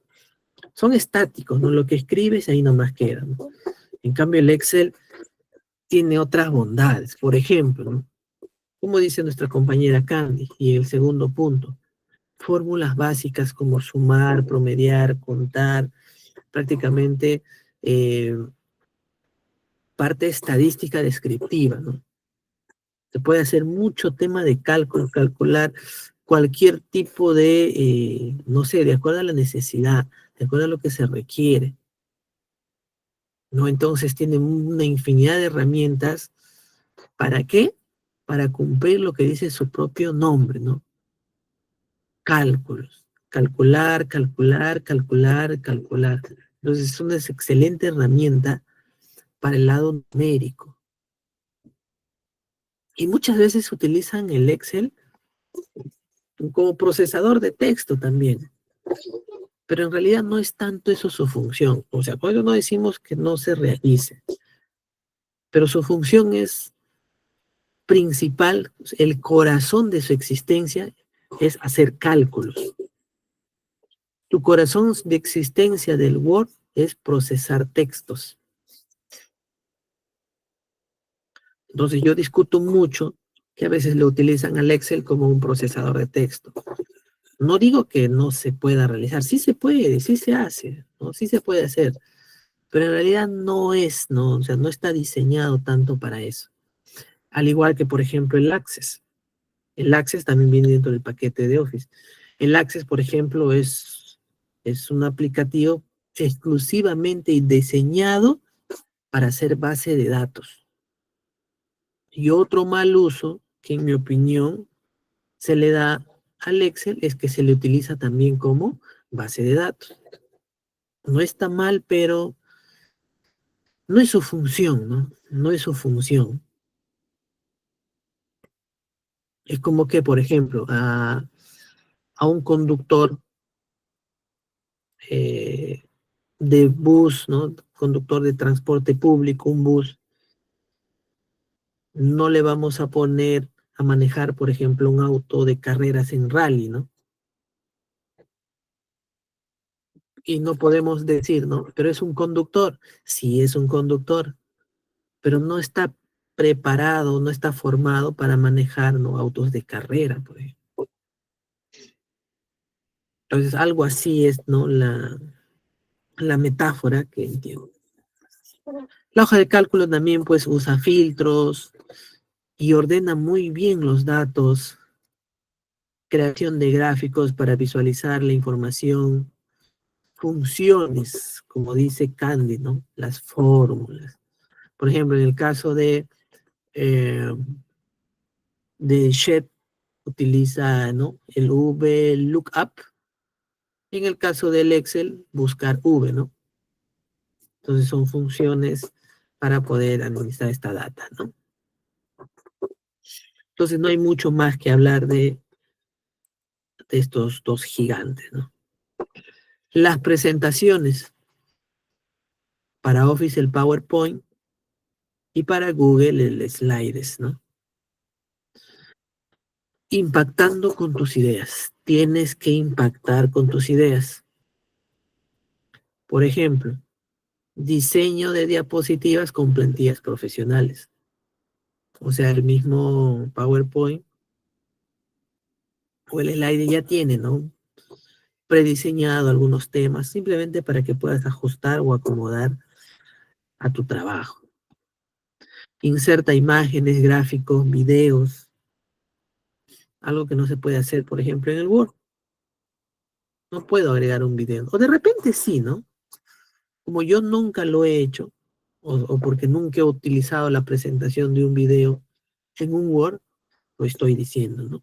estáticos, ¿no? Lo que escribes ahí nomás queda, ¿no? En cambio, el Excel tiene otras bondades. Por ejemplo, ¿no? Como dice nuestra compañera Candy, y el segundo punto, fórmulas básicas como sumar, promediar, contar, prácticamente parte estadística descriptiva, ¿no? Se puede hacer mucho tema de cálculo, calcular cualquier tipo de, no sé, de acuerdo a la necesidad, de acuerdo a lo que se requiere, ¿no? Entonces tiene una infinidad de herramientas. ¿Para qué? Para cumplir lo que dice su propio nombre, ¿no? Cálculos. Calcular, calcular, calcular, calcular. Entonces es una excelente herramienta para el lado numérico. Y muchas veces utilizan el Excel como procesador de texto también. Pero en realidad no es tanto eso su función. O sea, por eso no decimos que no se realice. Pero su función es principal, el corazón de su existencia es hacer cálculos. Tu corazón de existencia del Word es procesar textos. Entonces yo discuto mucho que a veces lo utilizan al Excel como un procesador de texto. No digo que no se pueda realizar, sí se puede, sí se hace, ¿no? Sí se puede hacer, pero en realidad no es, ¿no? O sea, no está diseñado tanto para eso. Al igual que, por ejemplo, el Access. El Access también viene dentro del paquete de Office. El Access, por ejemplo, es un aplicativo exclusivamente diseñado para hacer base de datos. Y otro mal uso que en mi opinión se le da al Excel es que se le utiliza también como base de datos. No está mal, pero no es su función, ¿no? No es su función. Es como que, por ejemplo, a un conductor eh, de bus, ¿no? Conductor de transporte público, un bus, no le vamos a poner a manejar, por ejemplo, un auto de carreras en rally, ¿no? Y no podemos decir, ¿no? Pero es un conductor. Sí, es un conductor, pero no está preparado, no está formado para manejar, ¿no? Autos de carrera, por ejemplo. Entonces, algo así es, ¿no? La metáfora que entiendo. La hoja de cálculo también, pues, usa filtros y ordena muy bien los datos, creación de gráficos para visualizar la información, funciones, como dice Candy, ¿no? Las fórmulas. Por ejemplo, en el caso de Shed, utiliza, ¿no? El VLOOKUP. En el caso del Excel, buscar V, ¿no? Entonces son funciones para poder administrar esta data, ¿no? Entonces no hay mucho más que hablar de estos dos gigantes, ¿no? Las presentaciones para Office, el PowerPoint, y para Google, el Slides, ¿no? Impactando con tus ideas. Tienes que impactar con tus ideas. Por ejemplo, diseño de diapositivas con plantillas profesionales. O sea, el mismo PowerPoint o el slide ya tiene, ¿no? Prediseñado algunos temas, simplemente para que puedas ajustar o acomodar a tu trabajo. Inserta imágenes, gráficos, videos, algo que no se puede hacer, por ejemplo, en el Word. No puedo agregar un video. O de repente sí, ¿no? Como yo nunca lo he hecho, o porque nunca he utilizado la presentación de un video en un Word, lo estoy diciendo, ¿no?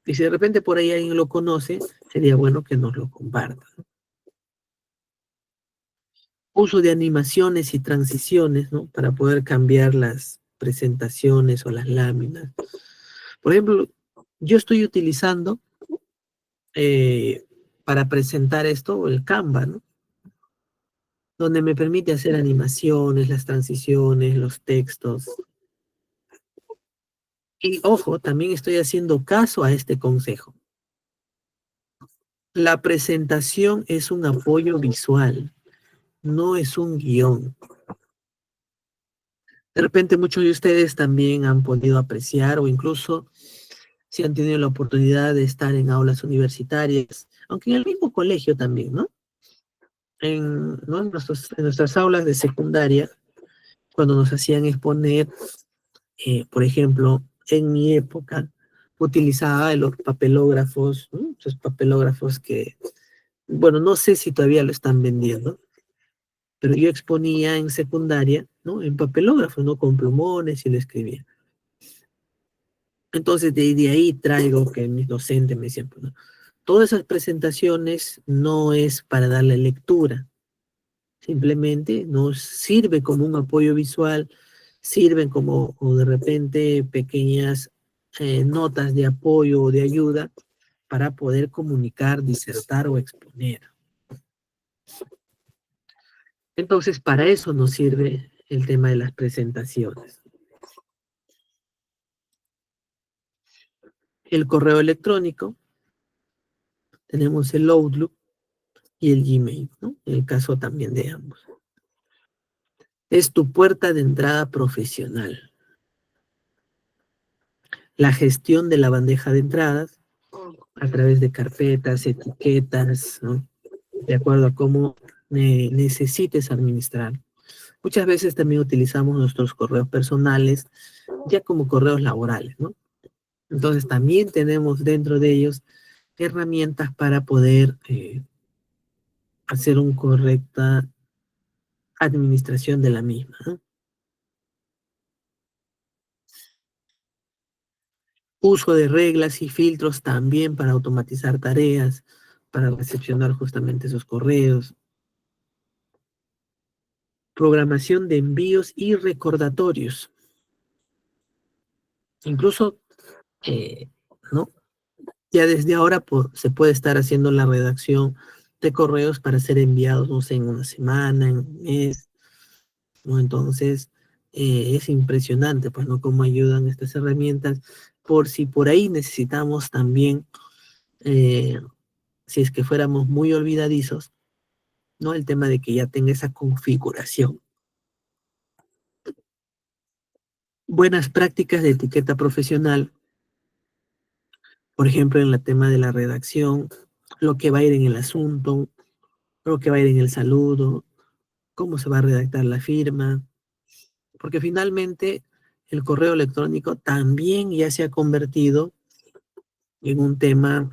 Y si de repente por ahí alguien lo conoce, sería bueno que nos lo comparta, ¿no? Uso de animaciones y transiciones, ¿no? Para poder cambiar las presentaciones o las láminas. Por ejemplo, yo estoy utilizando para presentar esto el Canva, ¿no? Donde me permite hacer animaciones, las transiciones, los textos. Y ojo, también estoy haciendo caso a este consejo. La presentación es un apoyo visual, no es un guión. De repente muchos de ustedes también han podido apreciar o incluso si han tenido la oportunidad de estar en aulas universitarias, aunque en el mismo colegio también, ¿no? ¿No? En nuestras aulas de secundaria, cuando nos hacían exponer, por ejemplo, en mi época, utilizaba los papelógrafos, ¿no? Esos papelógrafos que, bueno, no sé si todavía lo están vendiendo, pero yo exponía en secundaria, ¿no? En papelógrafos, ¿no? Con plumones y lo escribía. Entonces, de ahí traigo que mis docentes me decían, pues, ¿no? Todas esas presentaciones no es para darle lectura, simplemente nos sirve como un apoyo visual, sirven como, o de repente, pequeñas notas de apoyo o de ayuda para poder comunicar, disertar o exponer. Entonces, para eso nos sirve el tema de las presentaciones. El correo electrónico, tenemos el Outlook y el Gmail, ¿no? En el caso también de ambos. Es tu puerta de entrada profesional. La gestión de la bandeja de entradas a través de carpetas, etiquetas, ¿no? De acuerdo a cómo necesites administrar. Muchas veces también utilizamos nuestros correos personales ya como correos laborales, ¿no? Entonces también tenemos dentro de ellos herramientas para poder hacer una correcta administración de la misma, ¿no? Uso de reglas y filtros también para automatizar tareas, para recepcionar justamente esos correos. Programación de envíos y recordatorios. Incluso, eh, ¿no? Ya desde ahora se puede estar haciendo la redacción de correos para ser enviados, no sé, en una semana, en un mes, ¿no? Entonces, es impresionante, pues, ¿no? Cómo ayudan estas herramientas, por si por ahí necesitamos también, eh, si es que fuéramos muy olvidadizos, ¿no? El tema de que ya tenga esa configuración. Buenas prácticas de etiqueta profesional, por ejemplo, en el tema de la redacción, lo que va a ir en el asunto, lo que va a ir en el saludo, cómo se va a redactar la firma, porque finalmente el correo electrónico también ya se ha convertido en un tema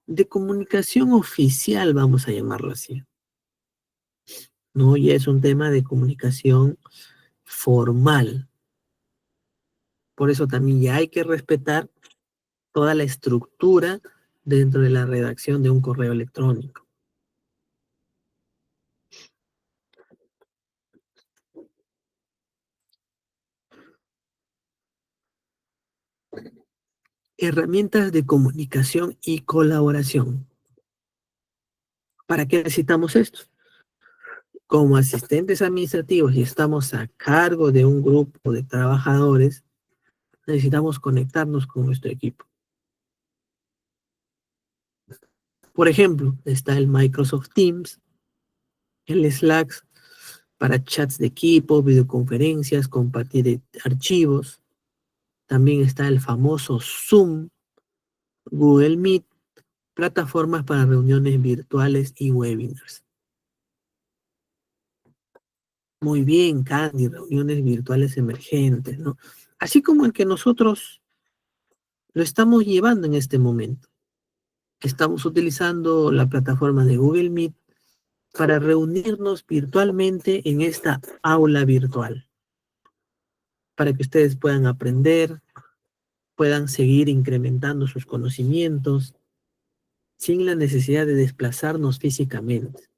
de comunicación oficial, vamos a llamarlo así, ¿no? Ya es un tema de comunicación formal. Por eso también ya hay que respetar toda la estructura dentro de la redacción de un correo electrónico. Herramientas de comunicación y colaboración. ¿Para qué necesitamos esto? Como asistentes administrativos y estamos a cargo de un grupo de trabajadores, necesitamos conectarnos con nuestro equipo. Por ejemplo, está el Microsoft Teams, el Slack para chats de equipo, videoconferencias, compartir archivos. También está el famoso Zoom, Google Meet, plataformas para reuniones virtuales y webinars. Muy bien, Candy, reuniones virtuales emergentes, ¿no? Así como el que nosotros lo estamos llevando en este momento. Estamos utilizando la plataforma de Google Meet para reunirnos virtualmente en esta aula virtual, para que ustedes puedan aprender, puedan seguir incrementando sus conocimientos sin la necesidad de desplazarnos físicamente.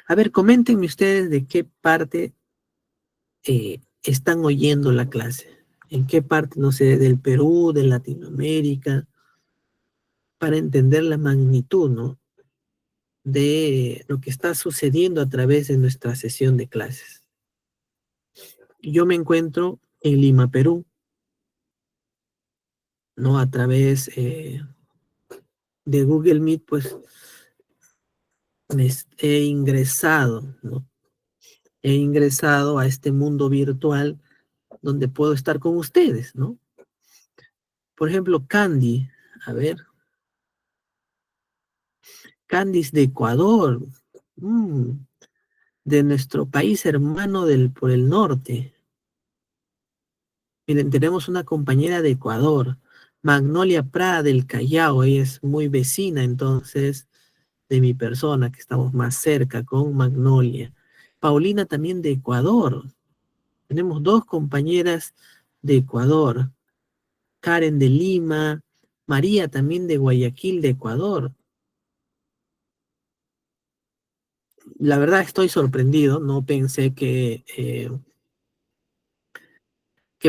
A ver, coméntenme ustedes de qué parte están oyendo la clase. En qué parte, no sé, del Perú, de Latinoamérica, para entender la magnitud, ¿no? De lo que está sucediendo a través de nuestra sesión de clases. Yo me encuentro en Lima, Perú, ¿no? A través de Google Meet, pues he ingresado, ¿no? He ingresado a este mundo virtual donde puedo estar con ustedes, ¿no? Por ejemplo, Candy, a ver, Candice de Ecuador, mm, de nuestro país hermano por el norte. Miren, tenemos una compañera de Ecuador, Magnolia Prada del Callao, ella es muy vecina entonces de mi persona, que estamos más cerca con Magnolia. Paulina también de Ecuador. Tenemos dos compañeras de Ecuador, Karen de Lima, María también de Guayaquil de Ecuador. La verdad estoy sorprendido, no pensé que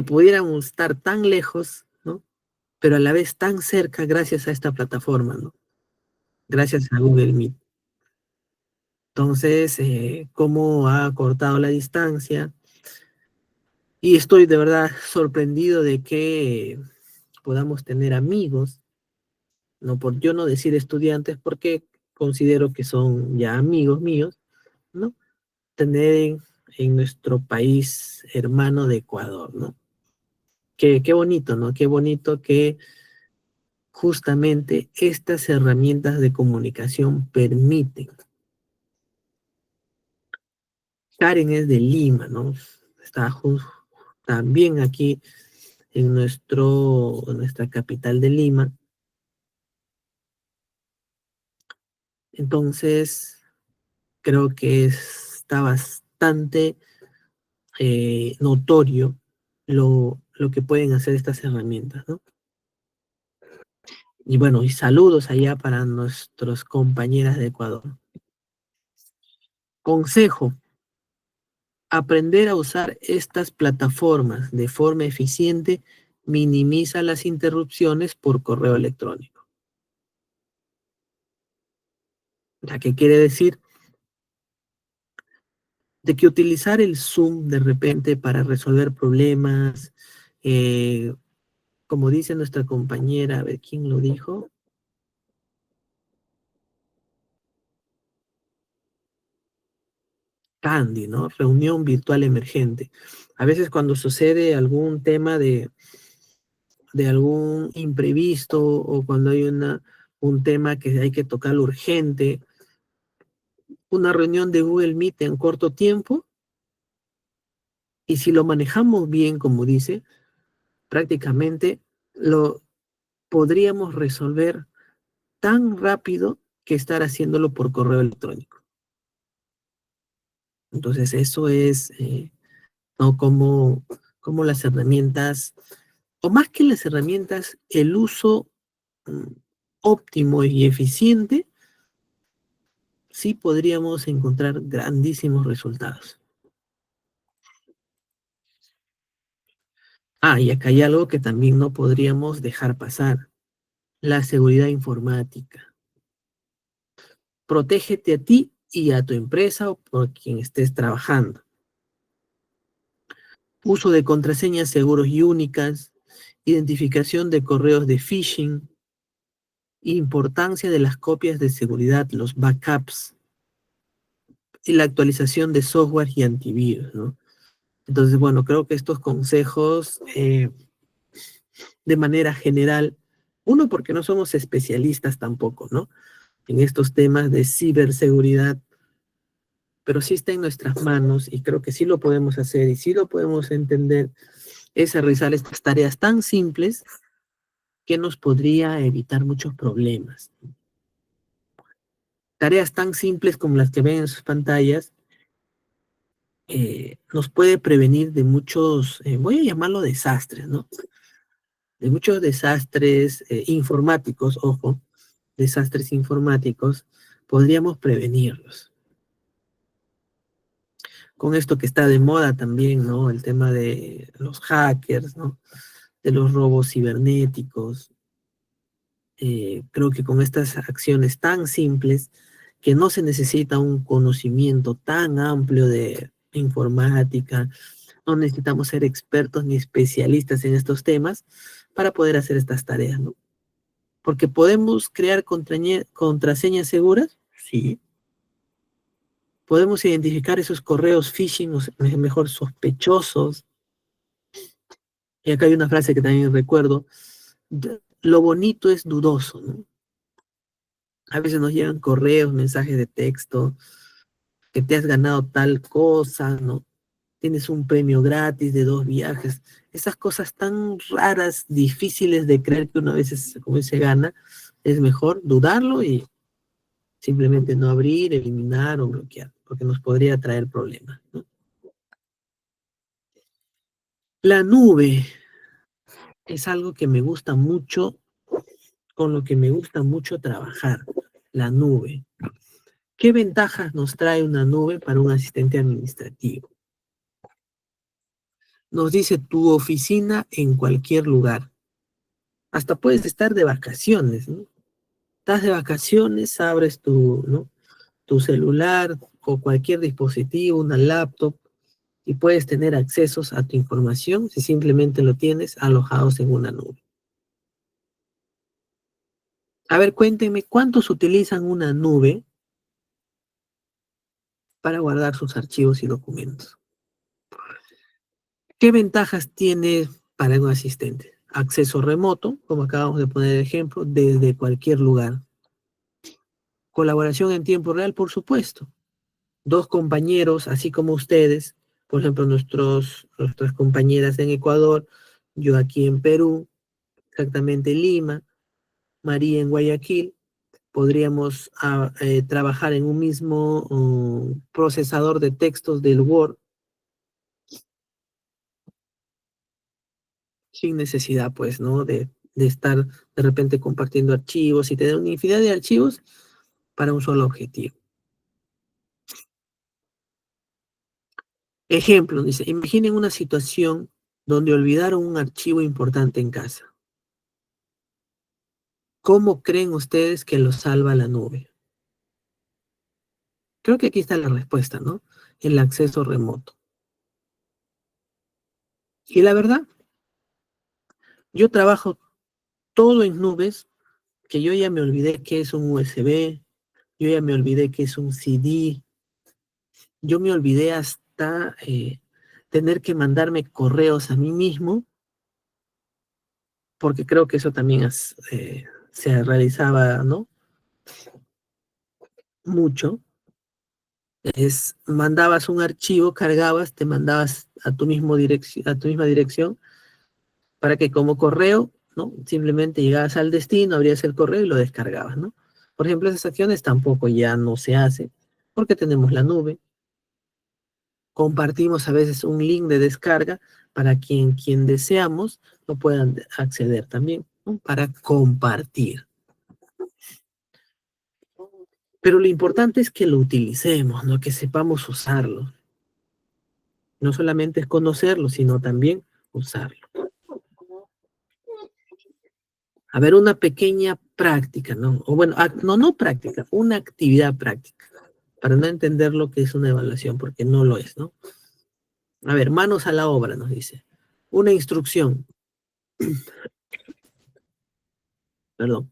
pudiéramos estar tan lejos, ¿no? Pero a la vez tan cerca gracias a esta plataforma, ¿no? Gracias a Google Meet. Entonces, cómo ha cortado la distancia. Y estoy de verdad sorprendido de que podamos tener amigos, no por yo no decir estudiantes, porque considero que son ya amigos míos, ¿no? Tener en nuestro país hermano de Ecuador, ¿no? Qué bonito, ¿no? Qué bonito que justamente estas herramientas de comunicación permiten. Karen es de Lima, ¿no? Está también aquí en nuestra capital de Lima. Entonces, creo que está bastante notorio lo que pueden hacer estas herramientas, ¿no? Y bueno, y saludos allá para nuestros compañeras de Ecuador. Consejo: aprender a usar estas plataformas de forma eficiente minimiza las interrupciones por correo electrónico. ¿Qué quiere decir? De que utilizar el Zoom de repente para resolver problemas, eh, como dice nuestra compañera, a ver quién lo dijo. Candy, ¿no? Reunión virtual emergente. A veces cuando sucede algún tema de algún imprevisto o cuando hay un tema que hay que tocar urgente, una reunión de Google Meet en corto tiempo, y si lo manejamos bien, como dice, prácticamente lo podríamos resolver tan rápido que estar haciéndolo por correo electrónico. Entonces, eso es, ¿no? Como las herramientas, o más que las herramientas, el uso mm, óptimo y eficiente, sí podríamos encontrar grandísimos resultados. Ah, y acá hay algo que también no podríamos dejar pasar: la seguridad informática. Protégete a ti y a tu empresa o por quien estés trabajando. Uso de contraseñas seguros y únicas, identificación de correos de phishing, importancia de las copias de seguridad, los backups, y la actualización de software y antivirus, ¿no? Entonces, bueno, creo que estos consejos, de manera general, uno, porque no somos especialistas tampoco, ¿no? En estos temas de ciberseguridad, pero sí está en nuestras manos y creo que sí lo podemos hacer y sí lo podemos entender, es realizar estas tareas tan simples que nos podría evitar muchos problemas. Tareas tan simples como las que ven en sus pantallas, nos puede prevenir de muchos, voy a llamarlo desastres, ¿no? De muchos desastres informáticos, ojo, desastres informáticos, podríamos prevenirlos. Con esto que está de moda también, ¿no? El tema de los hackers, ¿no? De los robos cibernéticos. Creo que con estas acciones tan simples, que no se necesita un conocimiento tan amplio de informática, no necesitamos ser expertos ni especialistas en estos temas para poder hacer estas tareas, ¿no? Porque podemos crear contraseñas seguras, sí. Podemos identificar esos correos phishing, o mejor sospechosos. Y acá hay una frase que también recuerdo: lo bonito es dudoso, ¿no? A veces nos llegan correos, mensajes de texto, que te has ganado tal cosa, ¿no? Tienes un premio gratis de 2 viajes. Esas cosas tan raras, difíciles de creer que una vez como se gana, es mejor dudarlo y simplemente no abrir, eliminar o bloquear, porque nos podría traer problemas, ¿no? La nube es algo que me gusta mucho, con lo que me gusta mucho trabajar, la nube. ¿Qué ventajas nos trae una nube para un asistente administrativo? Nos dice tu oficina en cualquier lugar. Hasta puedes estar de vacaciones, ¿no? Estás de vacaciones, abres ¿no? tu celular o cualquier dispositivo, una laptop, y puedes tener accesos a tu información si simplemente lo tienes alojados en una nube. A ver, cuéntenme, ¿cuántos utilizan una nube para guardar sus archivos y documentos? ¿Qué ventajas tiene para un asistente? Acceso remoto, como acabamos de poner el ejemplo, desde cualquier lugar. Colaboración en tiempo real, por supuesto. Dos compañeros, así como ustedes, por ejemplo, nuestras compañeras en Ecuador, yo aquí en Perú, exactamente en Lima, María en Guayaquil, podríamos trabajar en un mismo procesador de textos del Word sin necesidad, pues, ¿no? De estar de repente compartiendo archivos y tener una infinidad de archivos para un solo objetivo. Ejemplo, dice, imaginen una situación donde olvidaron un archivo importante en casa. ¿Cómo creen ustedes que lo salva la nube? Creo que aquí está la respuesta, ¿no? El acceso remoto. Y la verdad, yo trabajo todo en nubes, que yo ya me olvidé qué es un USB, yo ya me olvidé qué es un CD, yo me olvidé hasta tener que mandarme correos a mí mismo, porque creo que eso también se realizaba, ¿no? Mucho. Mandabas un archivo, cargabas, te mandabas a tu misma dirección, para que como correo, ¿no? Simplemente llegabas al destino, abrías el correo y lo descargabas, ¿no? Por ejemplo, esas acciones tampoco ya no se hacen, porque tenemos la nube. Compartimos a veces un link de descarga para quien deseamos lo puedan acceder también, ¿no? Para compartir. Pero lo importante es que lo utilicemos, ¿no? Que sepamos usarlo. No solamente es conocerlo, sino también usarlo. A ver, una pequeña práctica, ¿no? O bueno, no práctica, una actividad práctica, para no entender lo que es una evaluación, porque no lo es, ¿no? A ver, manos a la obra, nos dice. Una instrucción, perdón.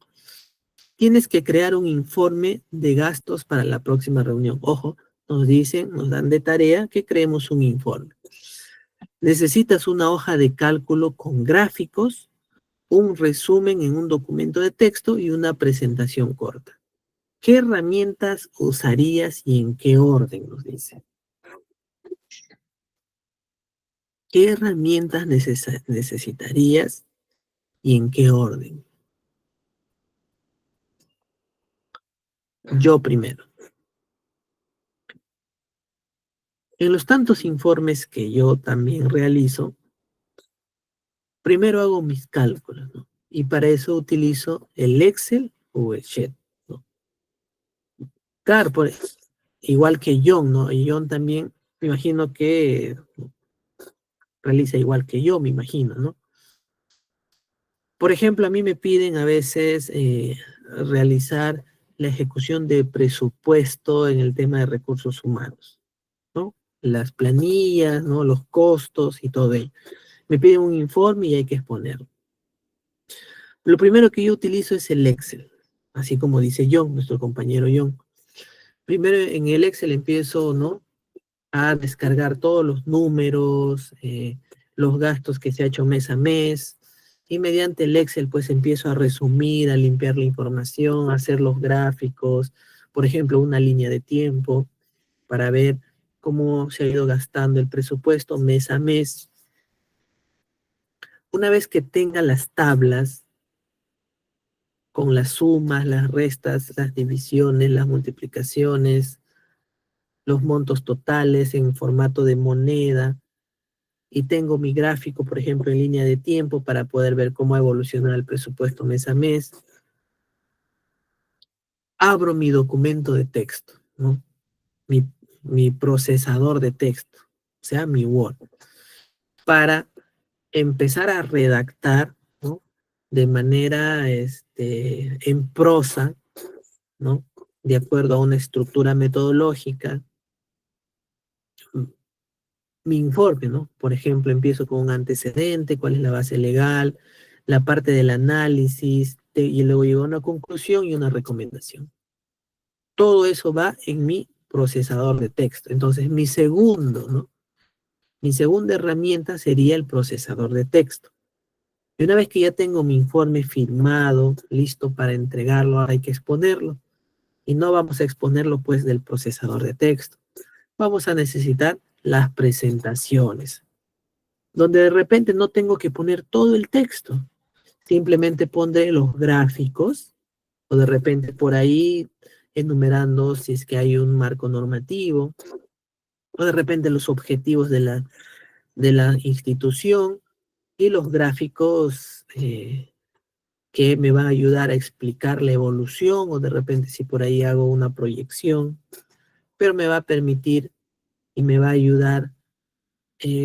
Tienes que crear un informe de gastos para la próxima reunión. Ojo, nos dicen, nos dan de tarea que creemos un informe. Necesitas una hoja de cálculo con gráficos, un resumen en un documento de texto y una presentación corta. ¿Qué herramientas usarías y en qué orden? Nos dice. ¿Qué herramientas necesitarías y en qué orden? Yo primero. En los tantos informes que yo también realizo, primero hago mis cálculos, ¿no? Y para eso utilizo el Excel o el Sheet, ¿no? Claro, igual que John, ¿no? Y John también, me imagino que realiza igual que yo, me imagino, ¿no? Por ejemplo, a mí me piden a veces realizar la ejecución de presupuesto en el tema de recursos humanos, ¿no? Las planillas, ¿no? Los costos y todo ello. Me piden un informe y hay que exponerlo. Lo primero que yo utilizo es el Excel, así como dice John, nuestro compañero John. Primero en el Excel empiezo, ¿no?, a descargar todos los números, los gastos que se ha hecho mes a mes, y mediante el Excel pues empiezo a resumir, a limpiar la información, a hacer los gráficos, por ejemplo, una línea de tiempo para ver cómo se ha ido gastando el presupuesto mes a mes. Una vez que tenga las tablas con las sumas, las restas, las divisiones, las multiplicaciones, los montos totales en formato de moneda, y tengo mi gráfico, por ejemplo, en línea de tiempo para poder ver cómo evoluciona el presupuesto mes a mes, abro mi documento de texto, ¿no? Mi procesador de texto, o sea, mi Word, para empezar a redactar, ¿no?, de manera en prosa, ¿no?, de acuerdo a una estructura metodológica, mi informe, ¿no? Por ejemplo, empiezo con un antecedente, cuál es la base legal, la parte del análisis, y luego llego a una conclusión y una recomendación. Todo eso va en mi procesador de texto. Entonces, mi segundo, ¿no?, mi segunda herramienta sería el procesador de texto. Y una vez que ya tengo mi informe firmado, listo para entregarlo, ahora hay que exponerlo. Y no vamos a exponerlo pues del procesador de texto. Vamos a necesitar las presentaciones, donde de repente no tengo que poner todo el texto. Simplemente pondré los gráficos, o de repente por ahí enumerando si es que hay un marco normativo, o de repente los objetivos de la institución, y los gráficos que me van a ayudar a explicar la evolución, o de repente si por ahí hago una proyección, pero me va a permitir y me va a ayudar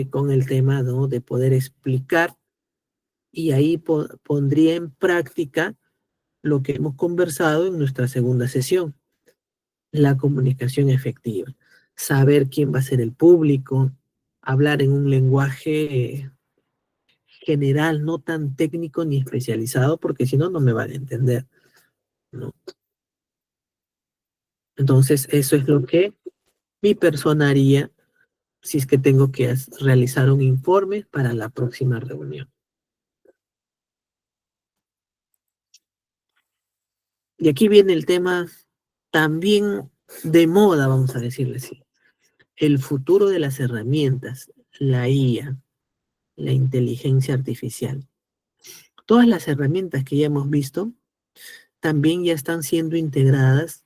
con el tema, ¿no?, de poder explicar, y ahí pondría en práctica lo que hemos conversado en nuestra segunda sesión, la comunicación efectiva, saber quién va a ser el público, hablar en un lenguaje general, no tan técnico ni especializado, porque si no, no me van a entender, ¿no? Entonces, eso es lo que mi persona haría si es que tengo que realizar un informe para la próxima reunión. Y aquí viene el tema también de moda, vamos a decirle así. El futuro de las herramientas, la IA, la inteligencia artificial. Todas las herramientas que ya hemos visto también ya están siendo integradas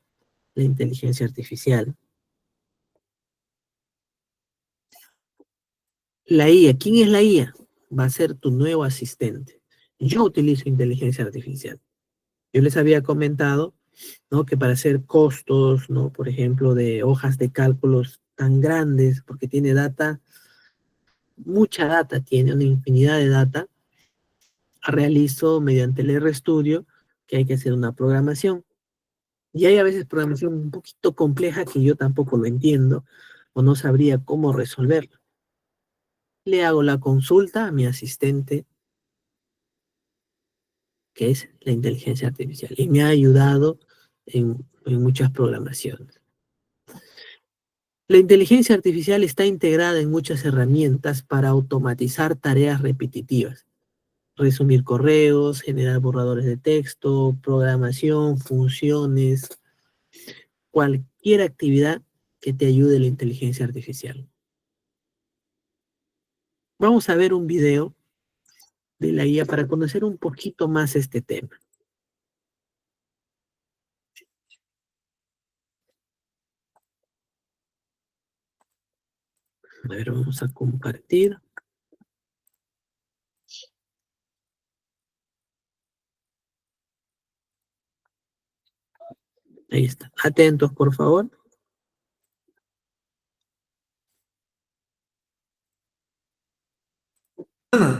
la inteligencia artificial. La IA, ¿quién es la IA? Va a ser tu nuevo asistente. Yo utilizo inteligencia artificial. Yo les había comentado, ¿no?, que para hacer costos, ¿no?, por ejemplo, de hojas de cálculos tan grandes, porque tiene data, mucha data, tiene una infinidad de data, realizo mediante el RStudio, que hay que hacer una programación. Y hay a veces programación un poquito compleja que yo tampoco lo entiendo o no sabría cómo resolverla. Le hago la consulta a mi asistente, que es la inteligencia artificial, y me ha ayudado en muchas programaciones. La inteligencia artificial está integrada en muchas herramientas para automatizar tareas repetitivas. Resumir correos, generar borradores de texto, programación, funciones, cualquier actividad que te ayude la inteligencia artificial. Vamos a ver un video de la IA para conocer un poquito más este tema. A ver, vamos a compartir. Ahí está. Atentos, por favor.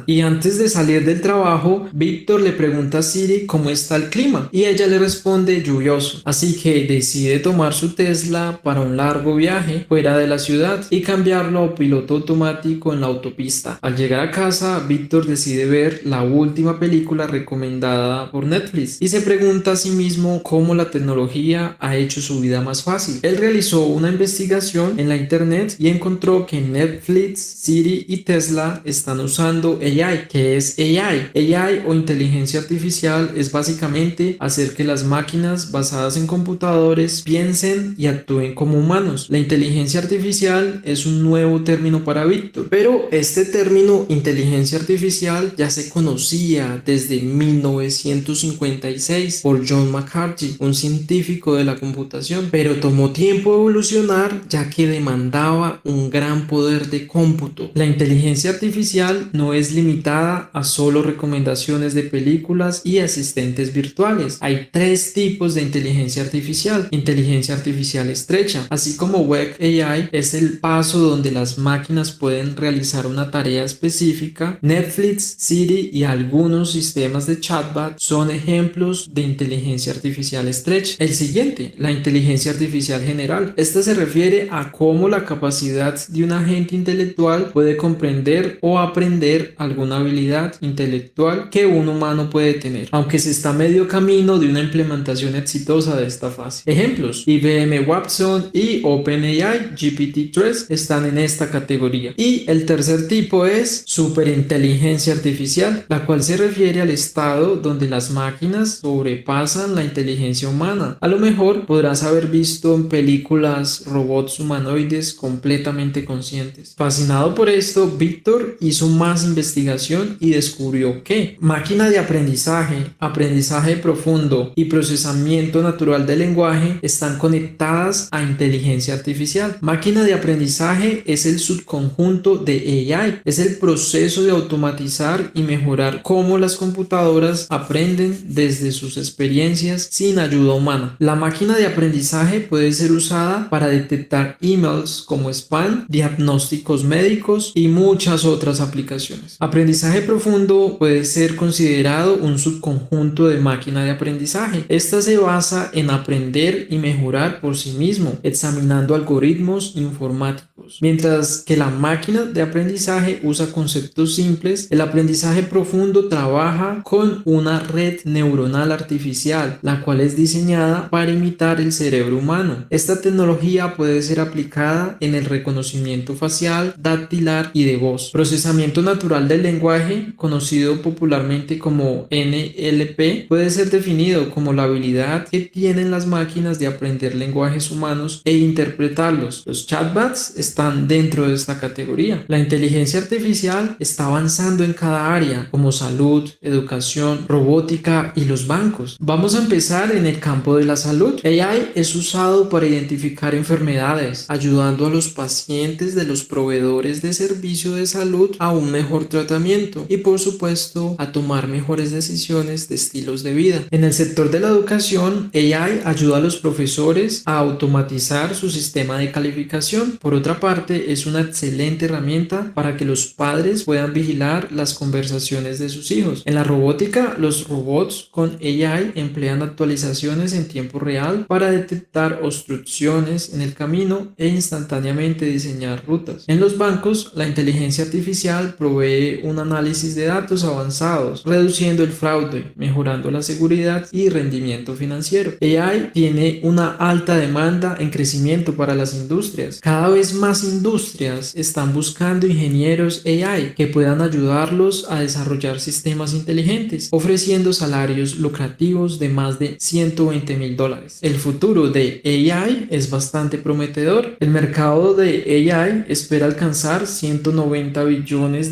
Y antes de salir del trabajo, Víctor le pregunta a Siri cómo está el clima y ella le responde lluvioso. Así que decide tomar su Tesla para un largo viaje fuera de la ciudad y cambiarlo a piloto automático en la autopista. Al llegar a casa, Víctor decide ver la última película recomendada por Netflix y se pregunta a sí mismo cómo la tecnología ha hecho su vida más fácil. Él realizó una investigación en la internet y encontró que Netflix, Siri y Tesla están usando AI. ¿Qué es AI? AI o inteligencia artificial es básicamente hacer que las máquinas basadas en computadores piensen y actúen como humanos. La inteligencia artificial es un nuevo término para Víctor, pero este término inteligencia artificial ya se conocía desde 1956 por John McCarthy, un científico de la computación, pero tomó tiempo evolucionar ya que demandaba un gran poder de cómputo. La inteligencia artificial no es limitada a solo recomendaciones de películas y asistentes virtuales. Hay tres tipos de inteligencia artificial. Inteligencia artificial estrecha, así como Web AI es el paso donde las máquinas pueden realizar una tarea específica. Netflix, Siri y algunos sistemas de chatbot son ejemplos de inteligencia artificial estrecha. El siguiente, la inteligencia artificial general. Esta se refiere a cómo la capacidad de un agente intelectual puede comprender o aprender alguna habilidad intelectual que un humano puede tener, aunque se está a medio camino de una implementación exitosa de esta fase. Ejemplos: IBM Watson y OpenAI GPT-3 están en esta categoría. Y el tercer tipo es superinteligencia artificial, la cual se refiere al estado donde las máquinas sobrepasan la inteligencia humana. A lo mejor podrás haber visto en películas robots humanoides completamente conscientes. Fascinado por esto, Víctor hizo más investigación y descubrió que máquina de aprendizaje, aprendizaje profundo y procesamiento natural del lenguaje están conectadas a inteligencia artificial. Máquina de aprendizaje es el subconjunto de AI, es el proceso de automatizar y mejorar cómo las computadoras aprenden desde sus experiencias sin ayuda humana. La máquina de aprendizaje puede ser usada para detectar emails como spam, diagnósticos médicos y muchas otras aplicaciones. Aprendizaje profundo puede ser considerado un subconjunto de máquina de aprendizaje. Esta se basa en aprender y mejorar por sí mismo, examinando algoritmos informáticos. Mientras que la máquina de aprendizaje usa conceptos simples, el aprendizaje profundo trabaja con una red neuronal artificial, la cual es diseñada para imitar el cerebro humano. Esta tecnología puede ser aplicada en el reconocimiento facial, dactilar y de voz, procesamiento natural del lenguaje, conocido popularmente como NLP, puede ser definido como la habilidad que tienen las máquinas de aprender lenguajes humanos e interpretarlos. Los chatbots están dentro de esta categoría. La inteligencia artificial está avanzando en cada área, como salud, educación, robótica y los bancos. Vamos a empezar en el campo de la salud. AI es usado para identificar enfermedades, ayudando a los pacientes de los proveedores de servicio de salud a un mejor tratamiento comportamiento y por supuesto a tomar mejores decisiones de estilos de vida. En el sector de la educación, AI ayuda a los profesores a automatizar su sistema de calificación. Por otra parte, es una excelente herramienta para que los padres puedan vigilar las conversaciones de sus hijos. En la robótica, los robots con AI emplean actualizaciones en tiempo real para detectar obstrucciones en el camino e instantáneamente diseñar rutas. En los bancos, la inteligencia artificial provee un análisis de datos avanzados, reduciendo el fraude, mejorando la seguridad y rendimiento financiero. AI tiene una alta demanda en crecimiento para las industrias. Cada vez más industrias están buscando ingenieros AI que puedan ayudarlos a desarrollar sistemas inteligentes, ofreciendo salarios lucrativos de más de $120,000. El futuro de AI es bastante prometedor. El mercado de AI espera alcanzar $190 billones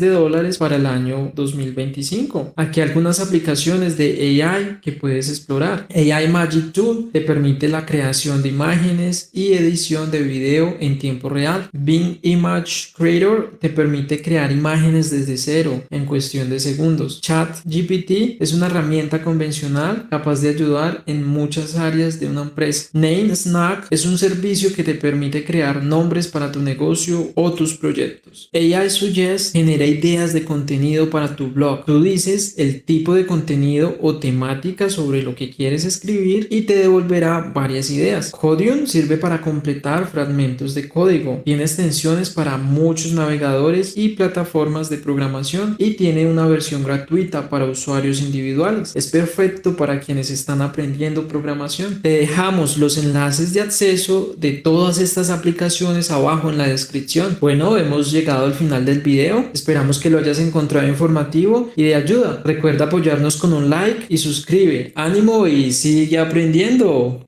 para el año 2025. Aquí algunas aplicaciones de AI que puedes explorar. AI Magic Tool te permite la creación de imágenes y edición de video en tiempo real. Bing Image Creator te permite crear imágenes desde cero en cuestión de segundos. ChatGPT es una herramienta convencional capaz de ayudar en muchas áreas de una empresa. Name Snack es un servicio que te permite crear nombres para tu negocio o tus proyectos. AI Suggest genera ideas de contenido para tu blog. Tú dices el tipo de contenido o temática sobre lo que quieres escribir y te devolverá varias ideas. Codium sirve para completar fragmentos de código. Tiene extensiones para muchos navegadores y plataformas de programación y tiene una versión gratuita para usuarios individuales. Es perfecto para quienes están aprendiendo programación. Te dejamos los enlaces de acceso de todas estas aplicaciones abajo en la descripción. Bueno, hemos llegado al final del video. Esperamos que lo hayas encontrado informativo y de ayuda. Recuerda apoyarnos con un like y suscribe. ¡Ánimo y sigue aprendiendo!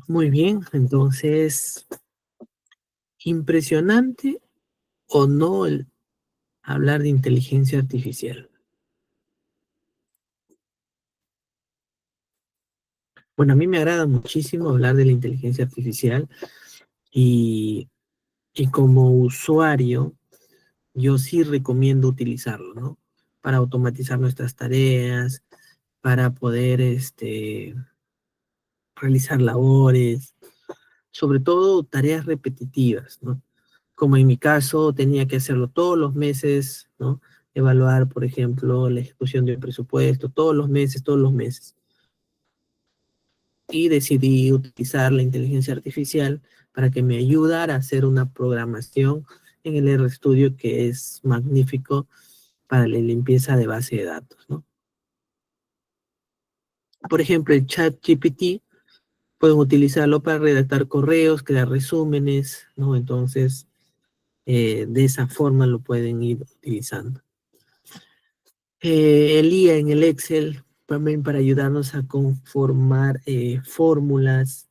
Muy bien, entonces, impresionante o no el hablar de inteligencia artificial. Bueno, a mí me agrada muchísimo hablar de la inteligencia artificial y, y como usuario, yo sí recomiendo utilizarlo, ¿no? Para automatizar nuestras tareas, para poder realizar labores, sobre todo tareas repetitivas, ¿no? Como en mi caso tenía que hacerlo todos los meses, ¿no? Evaluar, por ejemplo, la ejecución de un presupuesto todos los meses. Y decidí utilizar la inteligencia artificial para que me ayudara a hacer una programación en el RStudio que es magnífico para la limpieza de base de datos, ¿no? Por ejemplo, el chat GPT pueden utilizarlo para redactar correos, crear resúmenes, ¿no? Entonces, de esa forma lo pueden ir utilizando. El IA en el Excel también para ayudarnos a conformar fórmulas.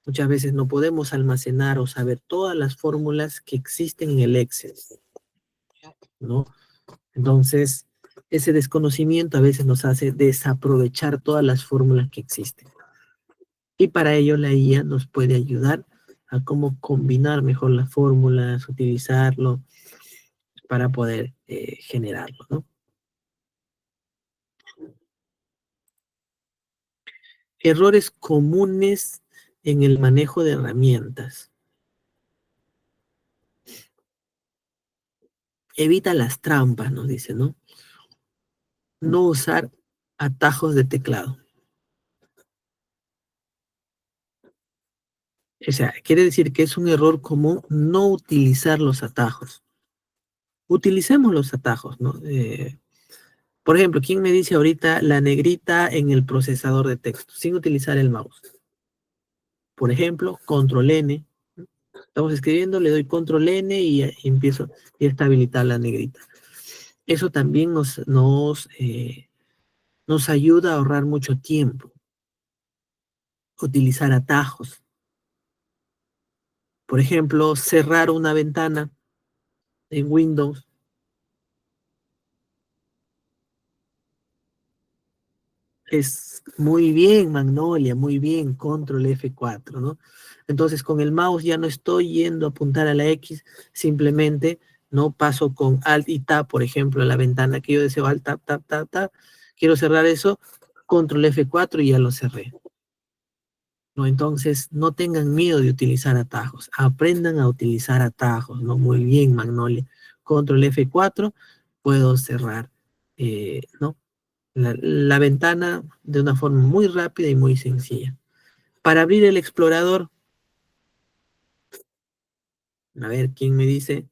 Muchas veces no podemos almacenar o saber todas las fórmulas que existen en el Excel, ¿no? Entonces, ese desconocimiento a veces nos hace desaprovechar todas las fórmulas que existen. Y para ello la IA nos puede ayudar a cómo combinar mejor las fórmulas, utilizarlo para poder generarlo, ¿no? Errores comunes en el manejo de herramientas. Evita las trampas, nos dice, ¿no? No usar atajos de teclado. O sea, quiere decir que es un error común no utilizar los atajos. Utilicemos los atajos, ¿no? Por ejemplo, ¿quién me dice ahorita la negrita en el procesador de texto sin utilizar el mouse? Por ejemplo, control N. Estamos escribiendo, le doy control N y empiezo y está habilitada la negrita. Eso también nos ayuda a ahorrar mucho tiempo, utilizar atajos. Por ejemplo, cerrar una ventana en Windows. Es muy bien, Magnolia, muy bien, control F4, ¿no? Entonces, con el mouse ya no estoy yendo a apuntar a la X, simplemente no paso con Alt y Tab, por ejemplo, en la ventana que yo deseo, Alt, Tab, Tab, Tab, Tab. Quiero cerrar eso, control F4 y ya lo cerré. ¿No? Entonces, no tengan miedo de utilizar atajos, aprendan a utilizar atajos, ¿no? Muy bien, Magnolia. Control F4, puedo cerrar, ¿no? La ventana de una forma muy rápida y muy sencilla. Para abrir el explorador, a ver, ¿quién me dice?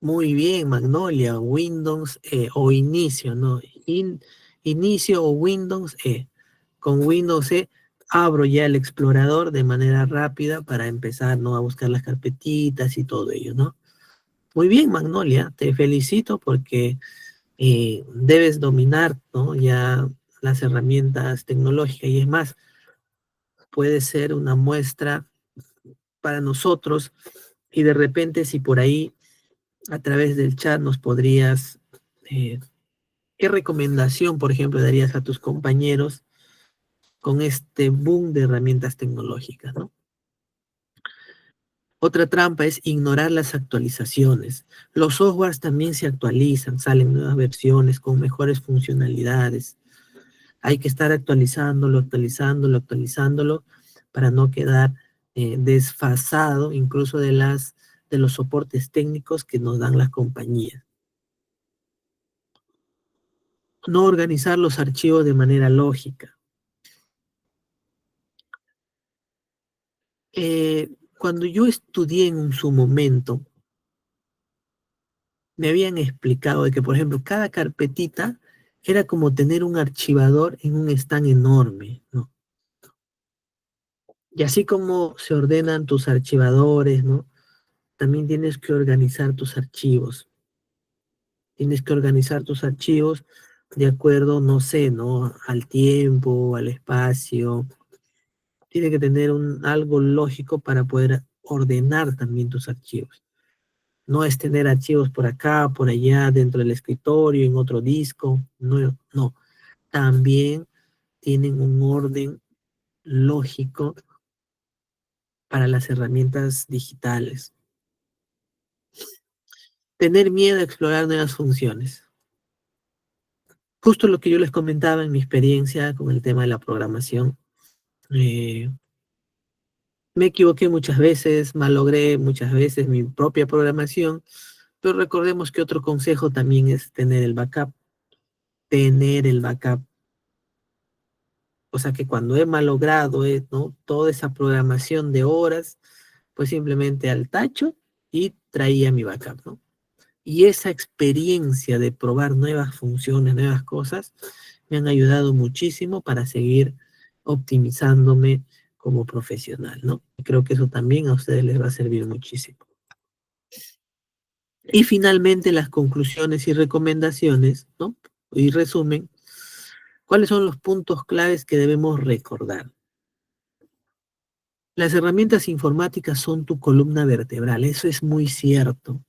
Muy bien, Magnolia, Windows o inicio, ¿no? Inicio o Windows E. Con Windows E abro ya el explorador de manera rápida para empezar, ¿no? A buscar las carpetitas y todo ello, ¿no? Muy bien, Magnolia, te felicito porque debes dominar, ¿no? Ya las herramientas tecnológicas y es más, puede ser una muestra para nosotros y de repente si por ahí a través del chat nos podrías, eh, ¿qué recomendación, por ejemplo, darías a tus compañeros con este boom de herramientas tecnológicas, ¿no? Otra trampa es ignorar las actualizaciones. Los softwares también se actualizan, salen nuevas versiones con mejores funcionalidades. Hay que estar actualizándolo, actualizándolo, actualizándolo para no quedar desfasado incluso de los soportes técnicos que nos dan las compañías. No organizar los archivos de manera lógica. Cuando yo estudié en su momento, me habían explicado de que, por ejemplo, cada carpetita era como tener un archivador en un stand enorme, ¿no? Y así como se ordenan tus archivadores, ¿no? También tienes que organizar tus archivos. Tienes que organizar tus archivos de acuerdo, no sé, ¿no? Al tiempo, al espacio. Tiene que tener algo lógico para poder ordenar también tus archivos. No es tener archivos por acá, por allá, dentro del escritorio, en otro disco. No, no. También tienen un orden lógico para las herramientas digitales. Tener miedo a explorar nuevas funciones. Justo lo que yo les comentaba en mi experiencia con el tema de la programación. Eh, Me equivoqué muchas veces, malogré muchas veces mi propia programación, pero recordemos que otro consejo también es tener el backup. Tener el backup. O sea que cuando he malogrado, ¿no? Toda esa programación de horas, pues simplemente al tacho y traía mi backup, ¿no? Y esa experiencia de probar nuevas funciones, nuevas cosas, me han ayudado muchísimo para seguir optimizándome como profesional, ¿no? Y creo que eso también a ustedes les va a servir muchísimo. Y finalmente las conclusiones y recomendaciones, ¿no? Y resumen, ¿cuáles son los puntos claves que debemos recordar? Las herramientas informáticas son tu columna vertebral, eso es muy cierto.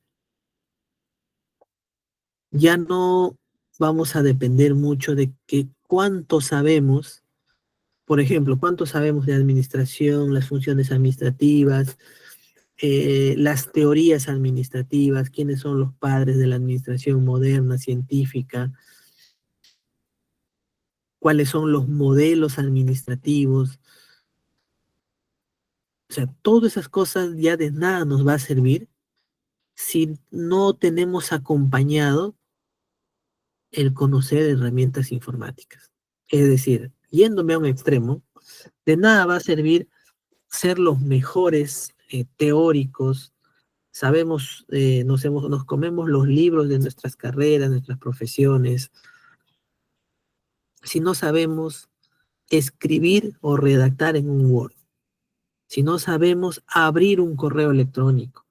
Ya no vamos a depender mucho de que cuánto sabemos, por ejemplo, cuánto sabemos de administración, las funciones administrativas, las teorías administrativas, quiénes son los padres de la administración moderna, científica, cuáles son los modelos administrativos. O sea, todas esas cosas ya de nada nos va a servir si no tenemos acompañado el conocer herramientas informáticas. Es decir, yéndome a un extremo, de nada va a servir ser los mejores teóricos. Sabemos, nos comemos los libros de nuestras carreras, nuestras profesiones, si no sabemos escribir o redactar en un Word, si no sabemos abrir un correo electrónico,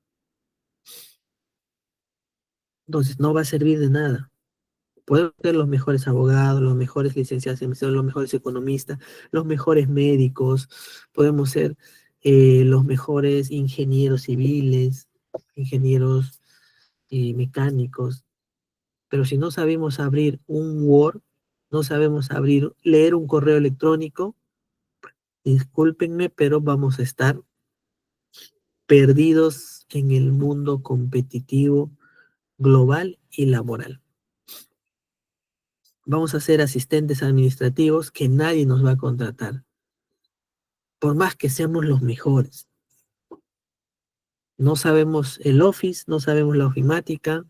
Entonces no va a servir de nada. Podemos ser los mejores abogados, los mejores licenciados en medicina, los mejores economistas, los mejores médicos, podemos ser los mejores ingenieros civiles, ingenieros mecánicos, pero si no sabemos abrir un Word, no sabemos leer un correo electrónico, discúlpenme, pero vamos a estar perdidos en el mundo competitivo global y laboral. Vamos a ser asistentes administrativos que nadie nos va a contratar, por más que seamos los mejores. No sabemos el Office, no sabemos la ofimática,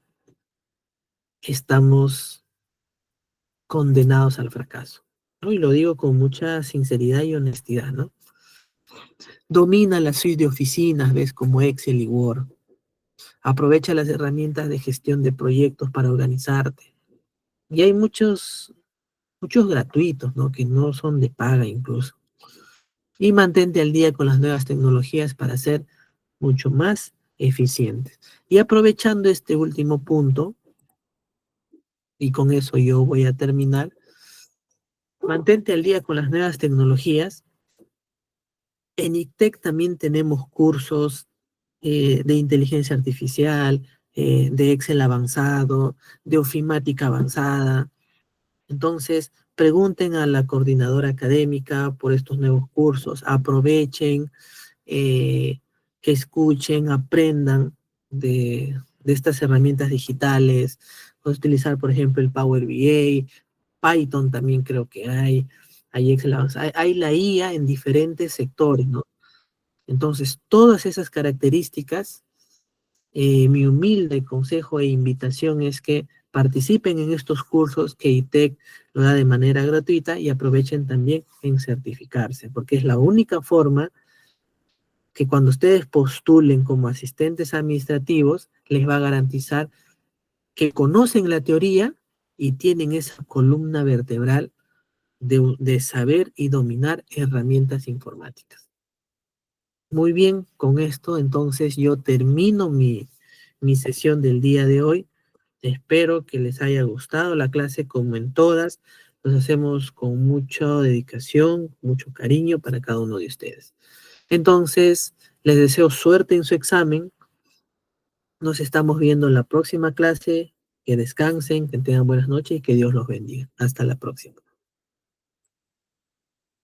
estamos condenados al fracaso, ¿no? Y lo digo con mucha sinceridad y honestidad, ¿no? Domina la suite de oficinas, ves, como Excel y Word. Aprovecha las herramientas de gestión de proyectos para organizarte. Y hay muchos gratuitos, ¿no? Que no son de paga incluso. Y mantente al día con las nuevas tecnologías para ser mucho más eficientes. Y aprovechando este último punto, y con eso yo voy a terminar, mantente al día con las nuevas tecnologías. En ICTEC también tenemos cursos de inteligencia artificial, de Excel avanzado, de ofimática avanzada. Entonces, pregunten a la coordinadora académica por estos nuevos cursos, aprovechen, que escuchen, aprendan de estas herramientas digitales. Puedes utilizar, por ejemplo, el Power BI, Python también creo que hay Excel avanzado, hay la IA en diferentes sectores, ¿no? Entonces, todas esas características, mi humilde consejo e invitación es que participen en estos cursos que ITEC lo da de manera gratuita y aprovechen también en certificarse, porque es la única forma que cuando ustedes postulen como asistentes administrativos, les va a garantizar que conocen la teoría y tienen esa columna vertebral de saber y dominar herramientas informáticas. Muy bien, con esto entonces yo termino mi sesión del día de hoy. Espero que les haya gustado la clase como en todas. Nos hacemos con mucha dedicación, mucho cariño para cada uno de ustedes. Entonces, les deseo suerte en su examen. Nos estamos viendo en la próxima clase. Que descansen, que tengan buenas noches y que Dios los bendiga. Hasta la próxima.